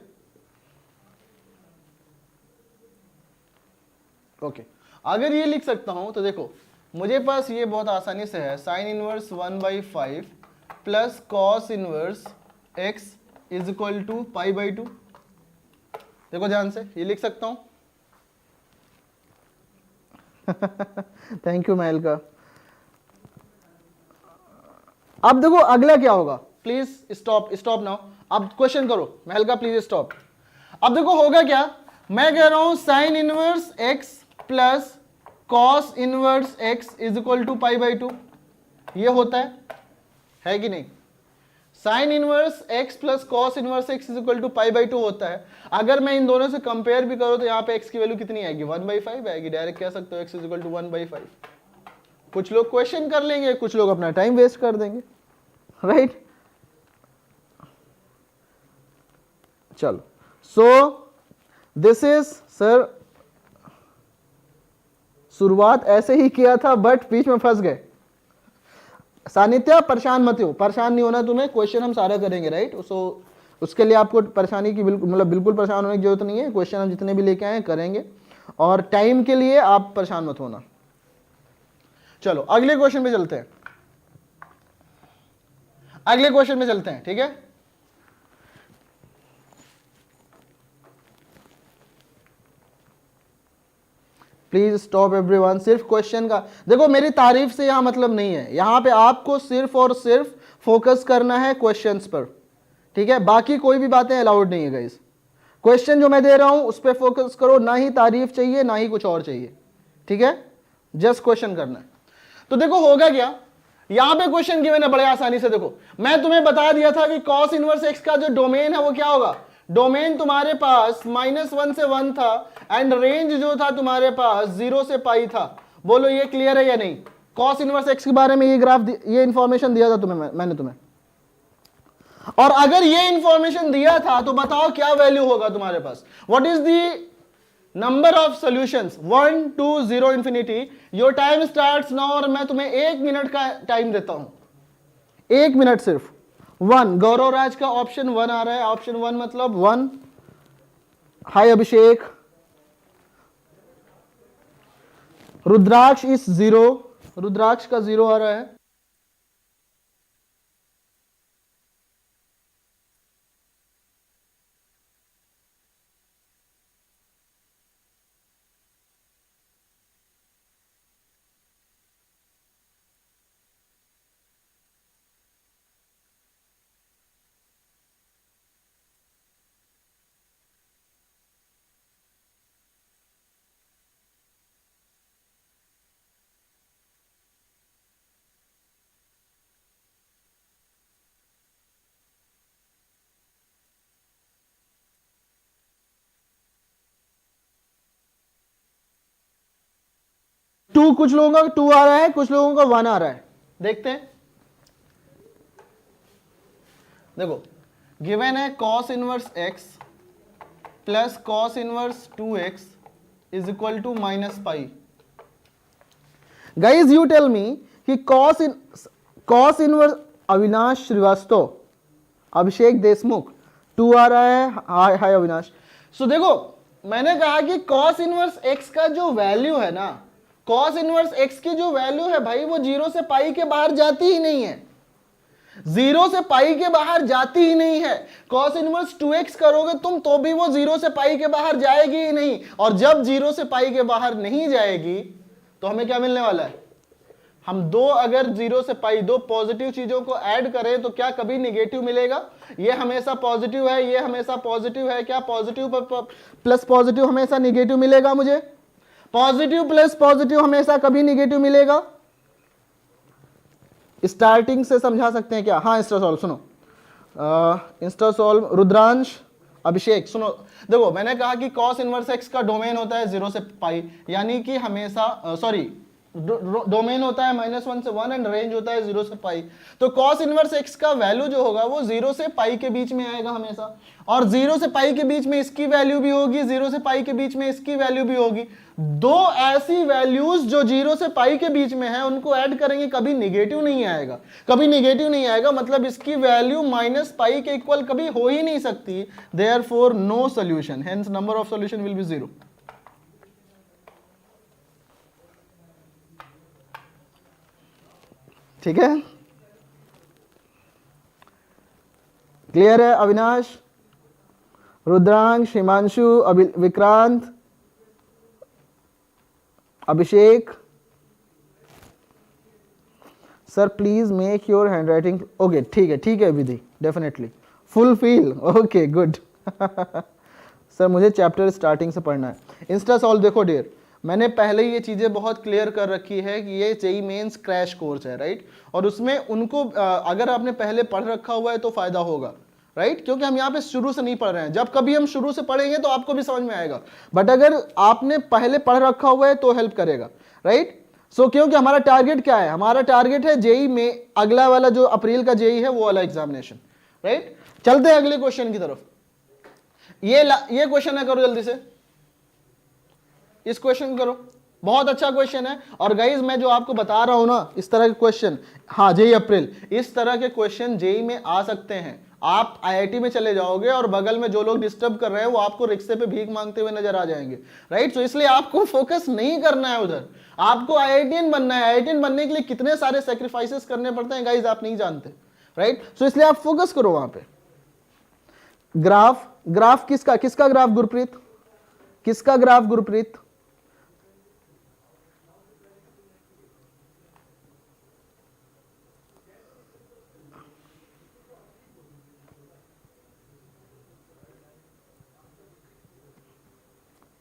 ओके, अगर ये लिख सकता हूं तो देखो मुझे पास ये बहुत आसानी से है, sine inverse 1/5 plus cos inverse x is equal to π/2। देखो ध्यान से, ये लिख सकता हूं। थैंक यू महल का। अब देखो अगला क्या होगा, प्लीज स्टॉप नाउ। अब क्वेश्चन करो महल का, प्लीज स्टॉप। अब देखो होगा क्या, मैं कह रहा हूं sine inverse x plus cos inverse x is equal to π/2। ये होता है कि नहीं? Sine inverse x plus cos inverse x is equal to π/2 होता है। अगर मैं इन दोनों से कंपेयर भी करूं तो यहाँ पे x की वैल्यू कितनी आएगी? 1/5 आएगी। डायरेक्ट कह सकते हो x इज इक्वल टू 1/5। कुछ लोग क्वेश्चन कर लेंगे, कुछ लोग अपना टाइम वेस्ट कर देंगे, राइट। चलो, सो दिस इज सर, शुरुआत ऐसे ही किया था बट बीच में फंस गए। सानिध्या परेशान मत हो, परेशान नहीं होना तुम्हें, क्वेश्चन हम सारा करेंगे, राइट। सो उसके लिए आपको परेशानी की बिल्कुल परेशान होने की जरूरत नहीं है। क्वेश्चन हम जितने भी लेके आए करेंगे, और टाइम के लिए आप परेशान मत होना। चलो अगले क्वेश्चन पे चलते हैं, अगले क्वेश्चन में चलते हैं, ठीक है। Please stop everyone. सिर्फ क्वेश्चन का देखो, मेरी तारीफ से यहां मतलब नहीं है, यहां पे आपको सिर्फ और सिर्फ फोकस करना है क्वेश्चंस पर, ठीक है। बाकी कोई भी बातें अलाउड नहीं है गाइस। क्वेश्चन जो मैं दे रहा हूं उस पर फोकस करो, ना ही तारीफ चाहिए ना ही कुछ और चाहिए, ठीक है। जस्ट क्वेश्चन करना है। तो देखो होगा क्या, यहां पे क्वेश्चन गिवन है बड़े आसानी से। देखो मैं तुम्हें बता दिया था कि कॉस इनवर्स एक्स का जो डोमेन है वो क्या होगा। डोमेन तुम्हारे पास -1 से 1 था एंड रेंज जो था तुम्हारे पास 0 से पाई था। बोलो ये क्लियर है या नहीं? कॉस इनवर्स एक्स के बारे में ये ग्राफ, ये इंफॉर्मेशन दिया था तुम्हें, मैंने तुम्हें। और अगर ये इंफॉर्मेशन दिया था तो बताओ क्या वैल्यू होगा तुम्हारे पास? What is the number of solutions? 1 2 0 infinity. Your time starts now, और मैं तुम्हें 1 मिनट का टाइम देता हूं, 1 मिनट सिर्फ। 1, गौरव राज का ऑप्शन 1 आ रहा है, ऑप्शन 1 मतलब 1। हाय अभिषेक। रुद्राक्ष इज 0, रुद्राक्ष का 0 आ रहा है। टू, कुछ लोगों का 2 आ रहा है, कुछ लोगों का 1 आ रहा है। देखते हैं, देखो गिवन है cos inverse x plus cos inverse 2x is equal to minus pi. Guys you tell me कि कॉस इनवर्स अविनाश श्रीवास्तव, अभिषेक देशमुख 2 आ रहा है। हाय हाय अविनाश। सो देखो मैंने कहा कि कॉस इनवर्स एक्स का जो वैल्यू है ना, कॉस इनवर्स एक्स की जो वैल्यू है भाई वो 0 से पाई के बाहर जाती ही नहीं है, 0 से पाई के बाहर जाती ही नहीं है। कॉस इनवर्स 2x करोगे तुम तो भी वो 0 से पाई के बाहर जाएगी ही नहीं, और जब 0 से पाई के बाहर नहीं जाएगी तो हमें क्या मिलने वाला है, हम दो अगर 0 से पाई दो पॉजिटिव चीजों को ऐड करें तो क्या कभी निगेटिव मिलेगा? ये हमेशा पॉजिटिव है, ये हमेशा पॉजिटिव है, क्या पॉजिटिव प्लस पॉजिटिव हमेशा निगेटिव मिलेगा? मुझे पॉजिटिव प्लस पॉजिटिव हमेशा कभी निगेटिव मिलेगा? स्टार्टिंग से समझा सकते हैं क्या? हाँ इंस्टा सॉल्व सुनो, इंस्टा सॉल्व रुद्रांश अभिषेक सुनो। देखो मैंने कहा कि cos इनवर्स x का डोमेन होता है 0 से पाई, यानी कि हमेशा सॉरी डोमेन होता है -1 से 1 एंड रेंज होता है 0 से पाई। तो cos इनवर्स x का वैल्यू जो होगा वो 0 से पाई के बीच में आएगा हमेशा, और 0 से पाई के बीच में इसकी वैल्यू भी होगी, 0 से पाई के बीच में इसकी वैल्यू भी होगी। दो ऐसी वैल्यूज जो 0 से पाई के बीच में है उनको ऐड करेंगे कभी निगेटिव नहीं आएगा, कभी निगेटिव नहीं आएगा, मतलब इसकी वैल्यू माइनस पाई के इक्वल कभी हो ही नहीं सकती। Therefore no solution, hence number of solution will be 0। ठीक है, क्लियर है Avinash, Rudransh, Himanshu, Vikrant, Abhishek? Sir please make your handwriting okay. ठीक है Vidhi, definitely fulfil, okay good. Sir मुझे चैप्टर स्टार्टिंग से पढ़ना है। इंस्टा सॉल्व देखो डियर, मैंने पहले ये चीज़ें बहुत क्लियर कर रखी है कि ये जेईई मेंस क्रैश कोर्स है, राइट, और उसमें उनको अगर आपने पहले पढ़ रखा हुआ है तो फायदा होगा, राइट, क्योंकि हम यहाँ पे शुरू से नहीं पढ़ रहे हैं। जब कभी हम शुरू से पढ़ेंगे तो आपको भी समझ में आएगा, बट अगर आपने पहले पढ़ रखा हुआ है तो हेल्प करेगा, राइट। सो क्योंकि हमारा टारगेट क्या है, हमारा टारगेट है जेईई में अगला वाला जो अप्रैल का जेईई है वो वाला एग्जामिनेशन, राइट। चलते हैं अगले क्वेश्चन की तरफ। ये क्वेश्चन है, करो जल्दी से, इस क्वेश्चन करो, बहुत अच्छा क्वेश्चन है। और गाइज मैं जो आपको बता रहा हूं ना, इस तरह के क्वेश्चन, हाँ जेईई अप्रैल, इस तरह के क्वेश्चन जेईई में आ सकते हैं। आप आईआईटी में चले जाओगे और बगल में जो लोग डिस्टर्ब कर रहे हैं वो आपको रिक्शे पे भीख मांगते हुए नजर आ जाएंगे, राइट। तो इसलिए आपको फोकस नहीं करना है उधर, आपको आईआईटीएन बनना है। आईआईटीएन बनने के लिए कितने सारे सेक्रीफाइसेस करने पड़ते हैं गाइज आप नहीं जानते, राइट। सो इसलिए आप फोकस करो वहां पे। ग्राफ किसका ग्राफ गुरप्रीत, किसका ग्राफ गुरप्रीत?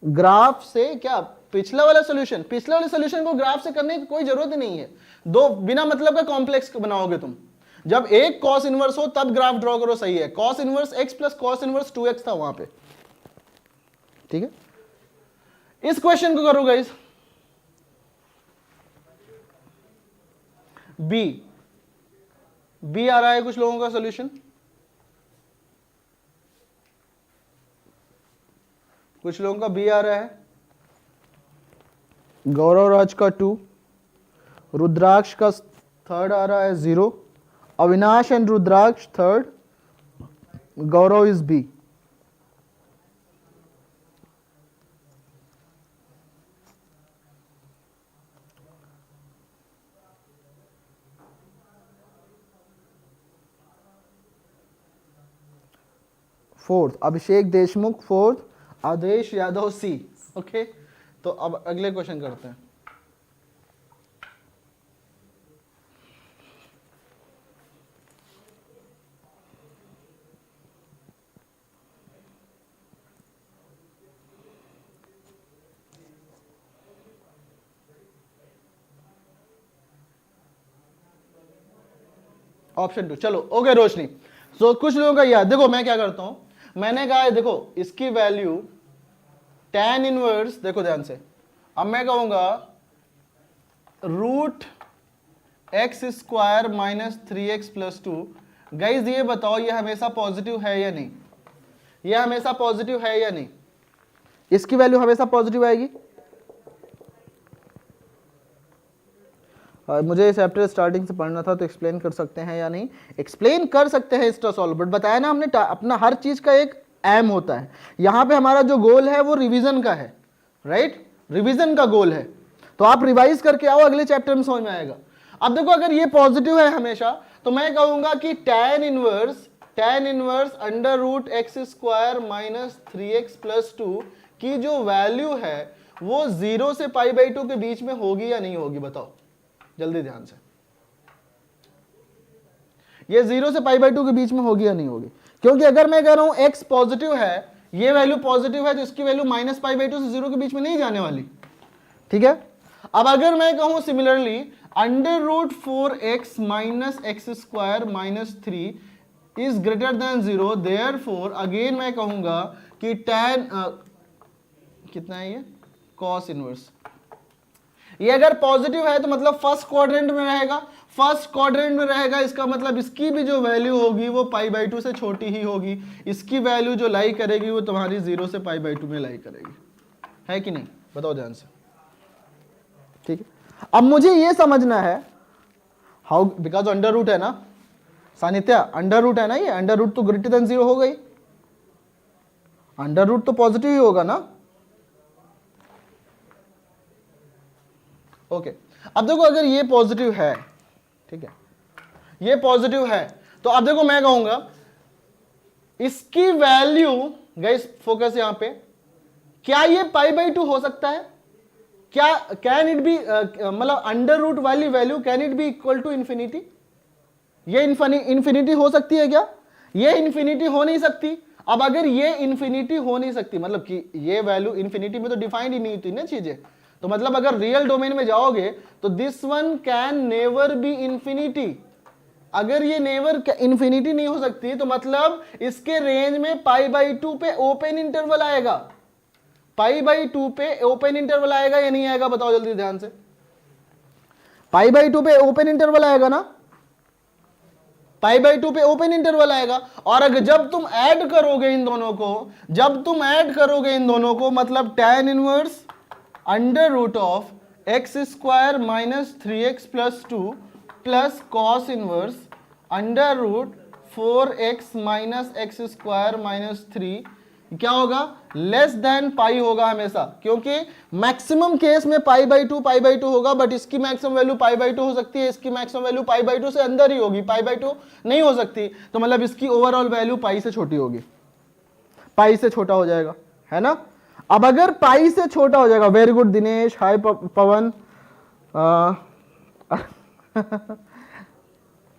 ग्राफ से क्या पिछला वाला सॉल्यूशन, पिछले वाले सॉल्यूशन को ग्राफ से करने की कोई जरूरत ही नहीं है। दो बिना मतलब का कॉम्प्लेक्स बनाओगे तुम। जब एक कॉस इनवर्स हो तब ग्राफ ड्रॉ करो, सही है। Cos inverse x plus cos inverse 2x था वहां पे, ठीक है। इस क्वेश्चन को करो गाइस, बी आ रहा है कुछ लोगों का सॉल्यूशन, कुछ लोगों का बी आ रहा है। गौरव राज का 2, रुद्राक्ष का 3rd आ रहा है 0, Avinash and Rudraksh 3rd, Gaurav is B. Fourth Abhishek Deshmukh 4th, Adesh Yadav C, okay. तो अब अगले क्वेश्चन करते हैं। ऑप्शन 2, चलो ओके रोशनी। सो कुछ लोगों का याद, देखो मैं क्या करता हूं, मैंने कहा देखो इसकी वैल्यू tan इनवर्स, देखो ध्यान से, अब मैं कहूंगा √x² minus 3x plus 2। Guys ये बताओ ये हमेशा पॉजिटिव है या नहीं, ये हमेशा पॉजिटिव है या नहीं? इसकी वैल्यू हमेशा पॉजिटिव आएगी। मुझे चैप्टर स्टार्टिंग से पढ़ना था तो एक्सप्लेन कर सकते हैं या नहीं? एक्सप्लेन कर सकते हैं इसका सॉल्व, बट बताया ना हमने अपना हर चीज का एक एम होता है। यहां पे हमारा जो गोल है वो रिवीजन का है, राइट? रिवीजन का गोल है, तो आप रिवाइज करके आओ, अगले चैप्टर में समझ में आएगा। अब देखो अगर ये पॉजिटिव है हमेशा, तो मैं कहूंगा कि tan inverse under root x square minus 3x plus 2 की जो वैल्यू है वो 0 से π/2 के बीच में होगी या नहीं होगी? बताओ जल्दी ध्यान से। ये 0 से π/2 के बीच में होगी या नहीं होगी? क्योंकि अगर मैं कह रहा हूं x पॉजिटिव है, ये वैल्यू पॉजिटिव है, तो इसकी वैल्यू माइनस π/2 से 0 के बीच में नहीं जाने वाली, ठीक है? अब अगर मैं कहूं similarly under root 4x minus x square minus 3 is greater than 0, therefore again मैं कहूंगा कि tan कितना है ये cos इनवर्स, ये अगर पॉजिटिव है तो मतलब फर्स्ट क्वाड्रेंट में रहेगा, फर्स्ट क्वाड्रेंट में रहेगा, इसका मतलब इसकी भी जो वैल्यू होगी वो π/2 से छोटी ही होगी, इसकी वैल्यू जो लाई करेगी वो तुम्हारी 0 से π/2 में लाई करेगी, है कि नहीं? बताओ ध्यान से, ठीक है? अब मुझे ये समझना है हाउ, बिकॉज अंडर रूट है ना सानिध्या, अंडर रूट है ना, ये अंडर रूट तो ग्रेटर देन 0 हो गई, अंडर रूट तो पॉजिटिव ही होगा ना, ओके। अब देखो अगर ये पॉजिटिव है, ठीक है, ये पॉजिटिव है, तो अब देखो मैं कहूंगा इसकी वैल्यू, गाइस फोकस यहां पे, क्या ये π/2 हो सकता है? क्या कैन इट बी, मतलब अंडर रूट वाली value can it be equal to infinity? ये इंफिनिटी हो सकती है क्या? ये इंफिनिटी हो नहीं सकती। अब अगर ये इंफिनिटी हो नहीं सकती, मतलब कि ये वैल्यू इंफिनिटी में तो डिफाइंड ही नहीं होती ना चीजें, तो मतलब अगर रियल डोमेन में जाओगे तो this one can never be infinity. अगर ये नेवर इंफिनिटी नहीं हो सकती तो मतलब इसके रेंज में π/2 पे ओपन इंटरवल आएगा, π/2 पे ओपन इंटरवल आएगा या नहीं आएगा? बताओ जल्दी ध्यान से। π/2 पे ओपन इंटरवल आएगा ना, π/2 पे ओपन इंटरवल आएगा। और अगर जब तुम ऐड करोगे इन दोनों को, जब तुम ऐड करोगे इन दोनों को, मतलब tan inverse under root of x square minus 3x plus 2 plus cos inverse under root 4x minus x square minus 3, क्या होगा? लेस देन पाई होगा हमेशा, क्योंकि मैक्सिमम केस में π/2 होगा, बट इसकी मैक्सिमम वैल्यू π/2 हो सकती है, इसकी मैक्सिमम वैल्यू π/2 से अंदर ही होगी, π/2 नहीं हो सकती, तो मतलब इसकी ओवरऑल वैल्यू पाई से छोटी होगी, पाई से छोटा हो जाएगा, है ना? अब अगर पाई से छोटा हो जाएगा, वेरी गुड दिनेश, हाय पवन,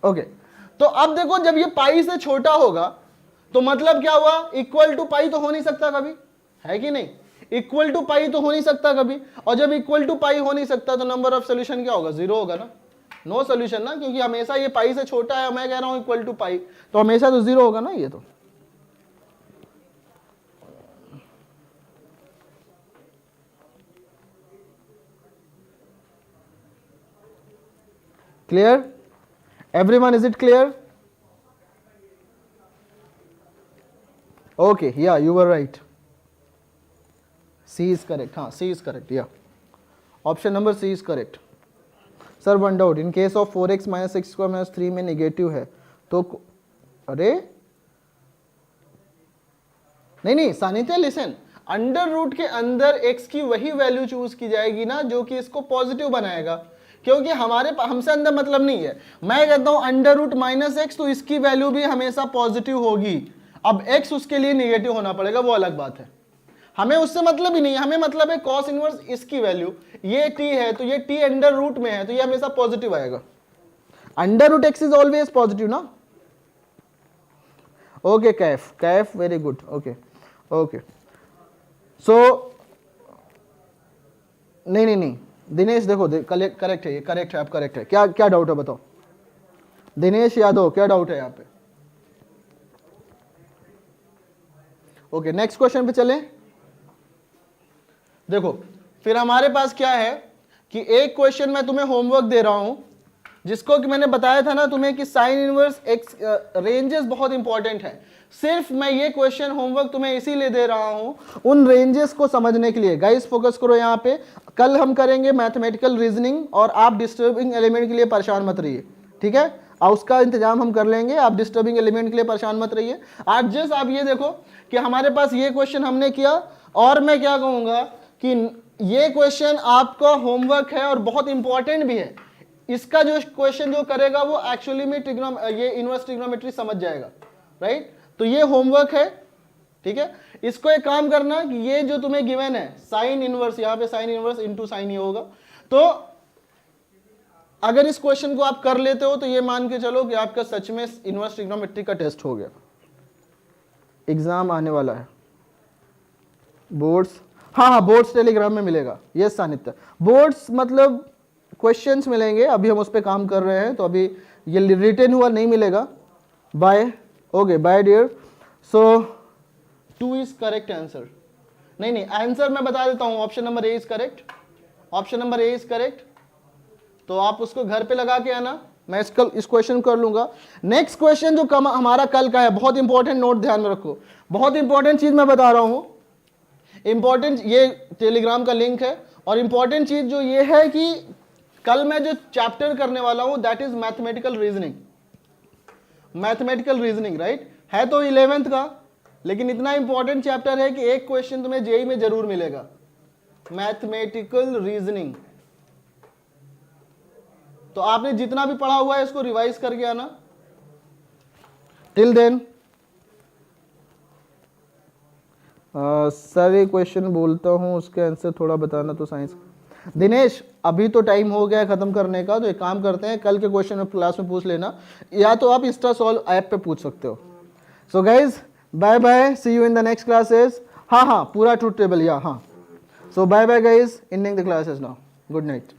ओके। तो अब देखो जब ये पाई से छोटा होगा तो मतलब क्या हुआ? इक्वल टू पाई तो हो नहीं सकता कभी, है कि नहीं? इक्वल टू पाई तो हो नहीं सकता कभी, और जब इक्वल टू पाई हो नहीं सकता तो नंबर ऑफ सोल्यूशन क्या होगा? 0 होगा ना, नो सोल्यूशन ना, क्योंकि हमेशा ये पाई से छोटा है, मैं कह रहा हूं इक्वल टू पाई, तो हमेशा तो 0 होगा ना ये तो। Clear? Everyone, is it clear? Okay, yeah, you were right. C is correct. हाँ, C is correct. Yeah. Option number C is correct. Sir, one doubt. In case of 4x minus x square minus 3 में negative है, तो अरे नहीं सानिध्य, listen, under root के अंदर x की वही वैल्यू चूज की जाएगी ना जो कि इसको पॉजिटिव बनाएगा, क्योंकि हमसे अंदर मतलब नहीं है। मैं कहता हूं अंडर रूट माइनस एक्स, तो इसकी वैल्यू भी हमेशा पॉजिटिव होगी। अब x उसके लिए नेगेटिव होना पड़ेगा, वो अलग बात है, हमें उससे मतलब ही नहीं है, हमें मतलब है कॉस इनवर्स इसकी वैल्यू, ये t है तो ये t अंडर रूट में है तो ये हमेशा पॉजिटिव आएगा। Under root x is always positive ना। Okay Kaif very good, okay okay. So नहीं दिनेश देखो करेक्ट है, ये करेक्ट है, आप करेक्ट है। क्या डाउट है बताओ दिनेश यादव, क्या डाउट है यहाँ पे? ओके नेक्स्ट क्वेश्चन पे चलें। देखो फिर हमारे पास क्या है कि एक क्वेश्चन मैं तुम्हें होमवर्क दे रहा हूं, जिसको कि मैंने बताया था ना तुम्हें कि साइन इनवर्स एक्स रेंजेस बहुत इंपॉर्टेंट है। सिर्फ मैं ये क्वेश्चन होमवर्क तुम्हें इसीलिए दे रहा हूं उन रेंजेस को समझने के लिए। गाइस फोकस करो यहाँ पे, कल हम करेंगे मैथमेटिकल रीजनिंग और आप डिस्टर्बिंग एलिमेंट के लिए परेशान मत रहिए, ठीक है? और उसका इंतजाम हम कर लेंगे, आप डिस्टर्बिंग एलिमेंट के लिए परेशान मत रहिए। आज जस्ट आप ये देखो कि हमारे पास ये क्वेश्चन हमने किया, और मैं क्या कहूँगा कि ये क्वेश्चन आपका होमवर्क है और बहुत इंपॉर्टेंट भी है। इसका जो क्वेश्चन जो करेगा वो एक्चुअली में ये इनवर्स ट्रिग्नोमेट्री समझ जाएगा, राइट? तो ये होमवर्क है, ठीक है? इसको एक काम करना कि ये जो तुम्हें गिवन है साइन इनवर्स, यहाँ पे साइन इनवर्स इनटू साइन ही होगा। तो अगर इस क्वेश्चन को आप कर लेते हो तो ये मान के चलो कि आपका सच में इनवर्स ट्रिग्नोमेट्री का टेस्ट हो गया। एग्जाम आने वाला है, बोर्ड्स, हाँ बोर्ड्स टेलीग्राम में मिलेगा। यस सानिध्य, बोर्ड्स मतलब क्वेश्चंस मिलेंगे, अभी हम उस पर काम कर रहे हैं, तो अभी ये रिटन हुआ नहीं मिलेगा। Bye, okay bye dear. So 2 is correct answer. नहीं आंसर मैं बता देता हूं, option number A is correct, option number A is correct. तो आप उसको घर पे लगा के आना, मैं इस क्वेश्चन कर लूंगा। नेक्स्ट क्वेश्चन जो हमारा कल का है, बहुत इंपॉर्टेंट, नोट ध्यान में रखो, बहुत इंपॉर्टेंट चीज मैं बता रहा हूं। इंपॉर्टेंट, ये टेलीग्राम का लिंक है, और इंपॉर्टेंट चीज जो ये है कि कल मैं जो चैप्टर करने वाला हूं that is mathematical reasoning. Mathematical reasoning, right? है तो 11th का, लेकिन इतना इंपॉर्टेंट चैप्टर है कि एक क्वेश्चन तुम्हें जेई में जरूर मिलेगा, मैथमेटिकल रीजनिंग। तो आपने जितना भी पढ़ा हुआ है इसको रिवाइज करके आना। टिल देन सारे क्वेश्चन बोलता हूं, उसके आंसर थोड़ा बताना तो साइंस। दिनेश अभी तो टाइम हो गया है खत्म करने का, तो एक काम करते हैं, कल के क्वेश्चन आप क्लास में पूछ लेना, या तो आप इंस्टा सॉल्व ऐप पे पूछ सकते हो। So guys bye bye, see you in the next classes. हाँ पूरा ट्रूथ टेबल, या हाँ। So bye bye guys, ending the classes now, good night.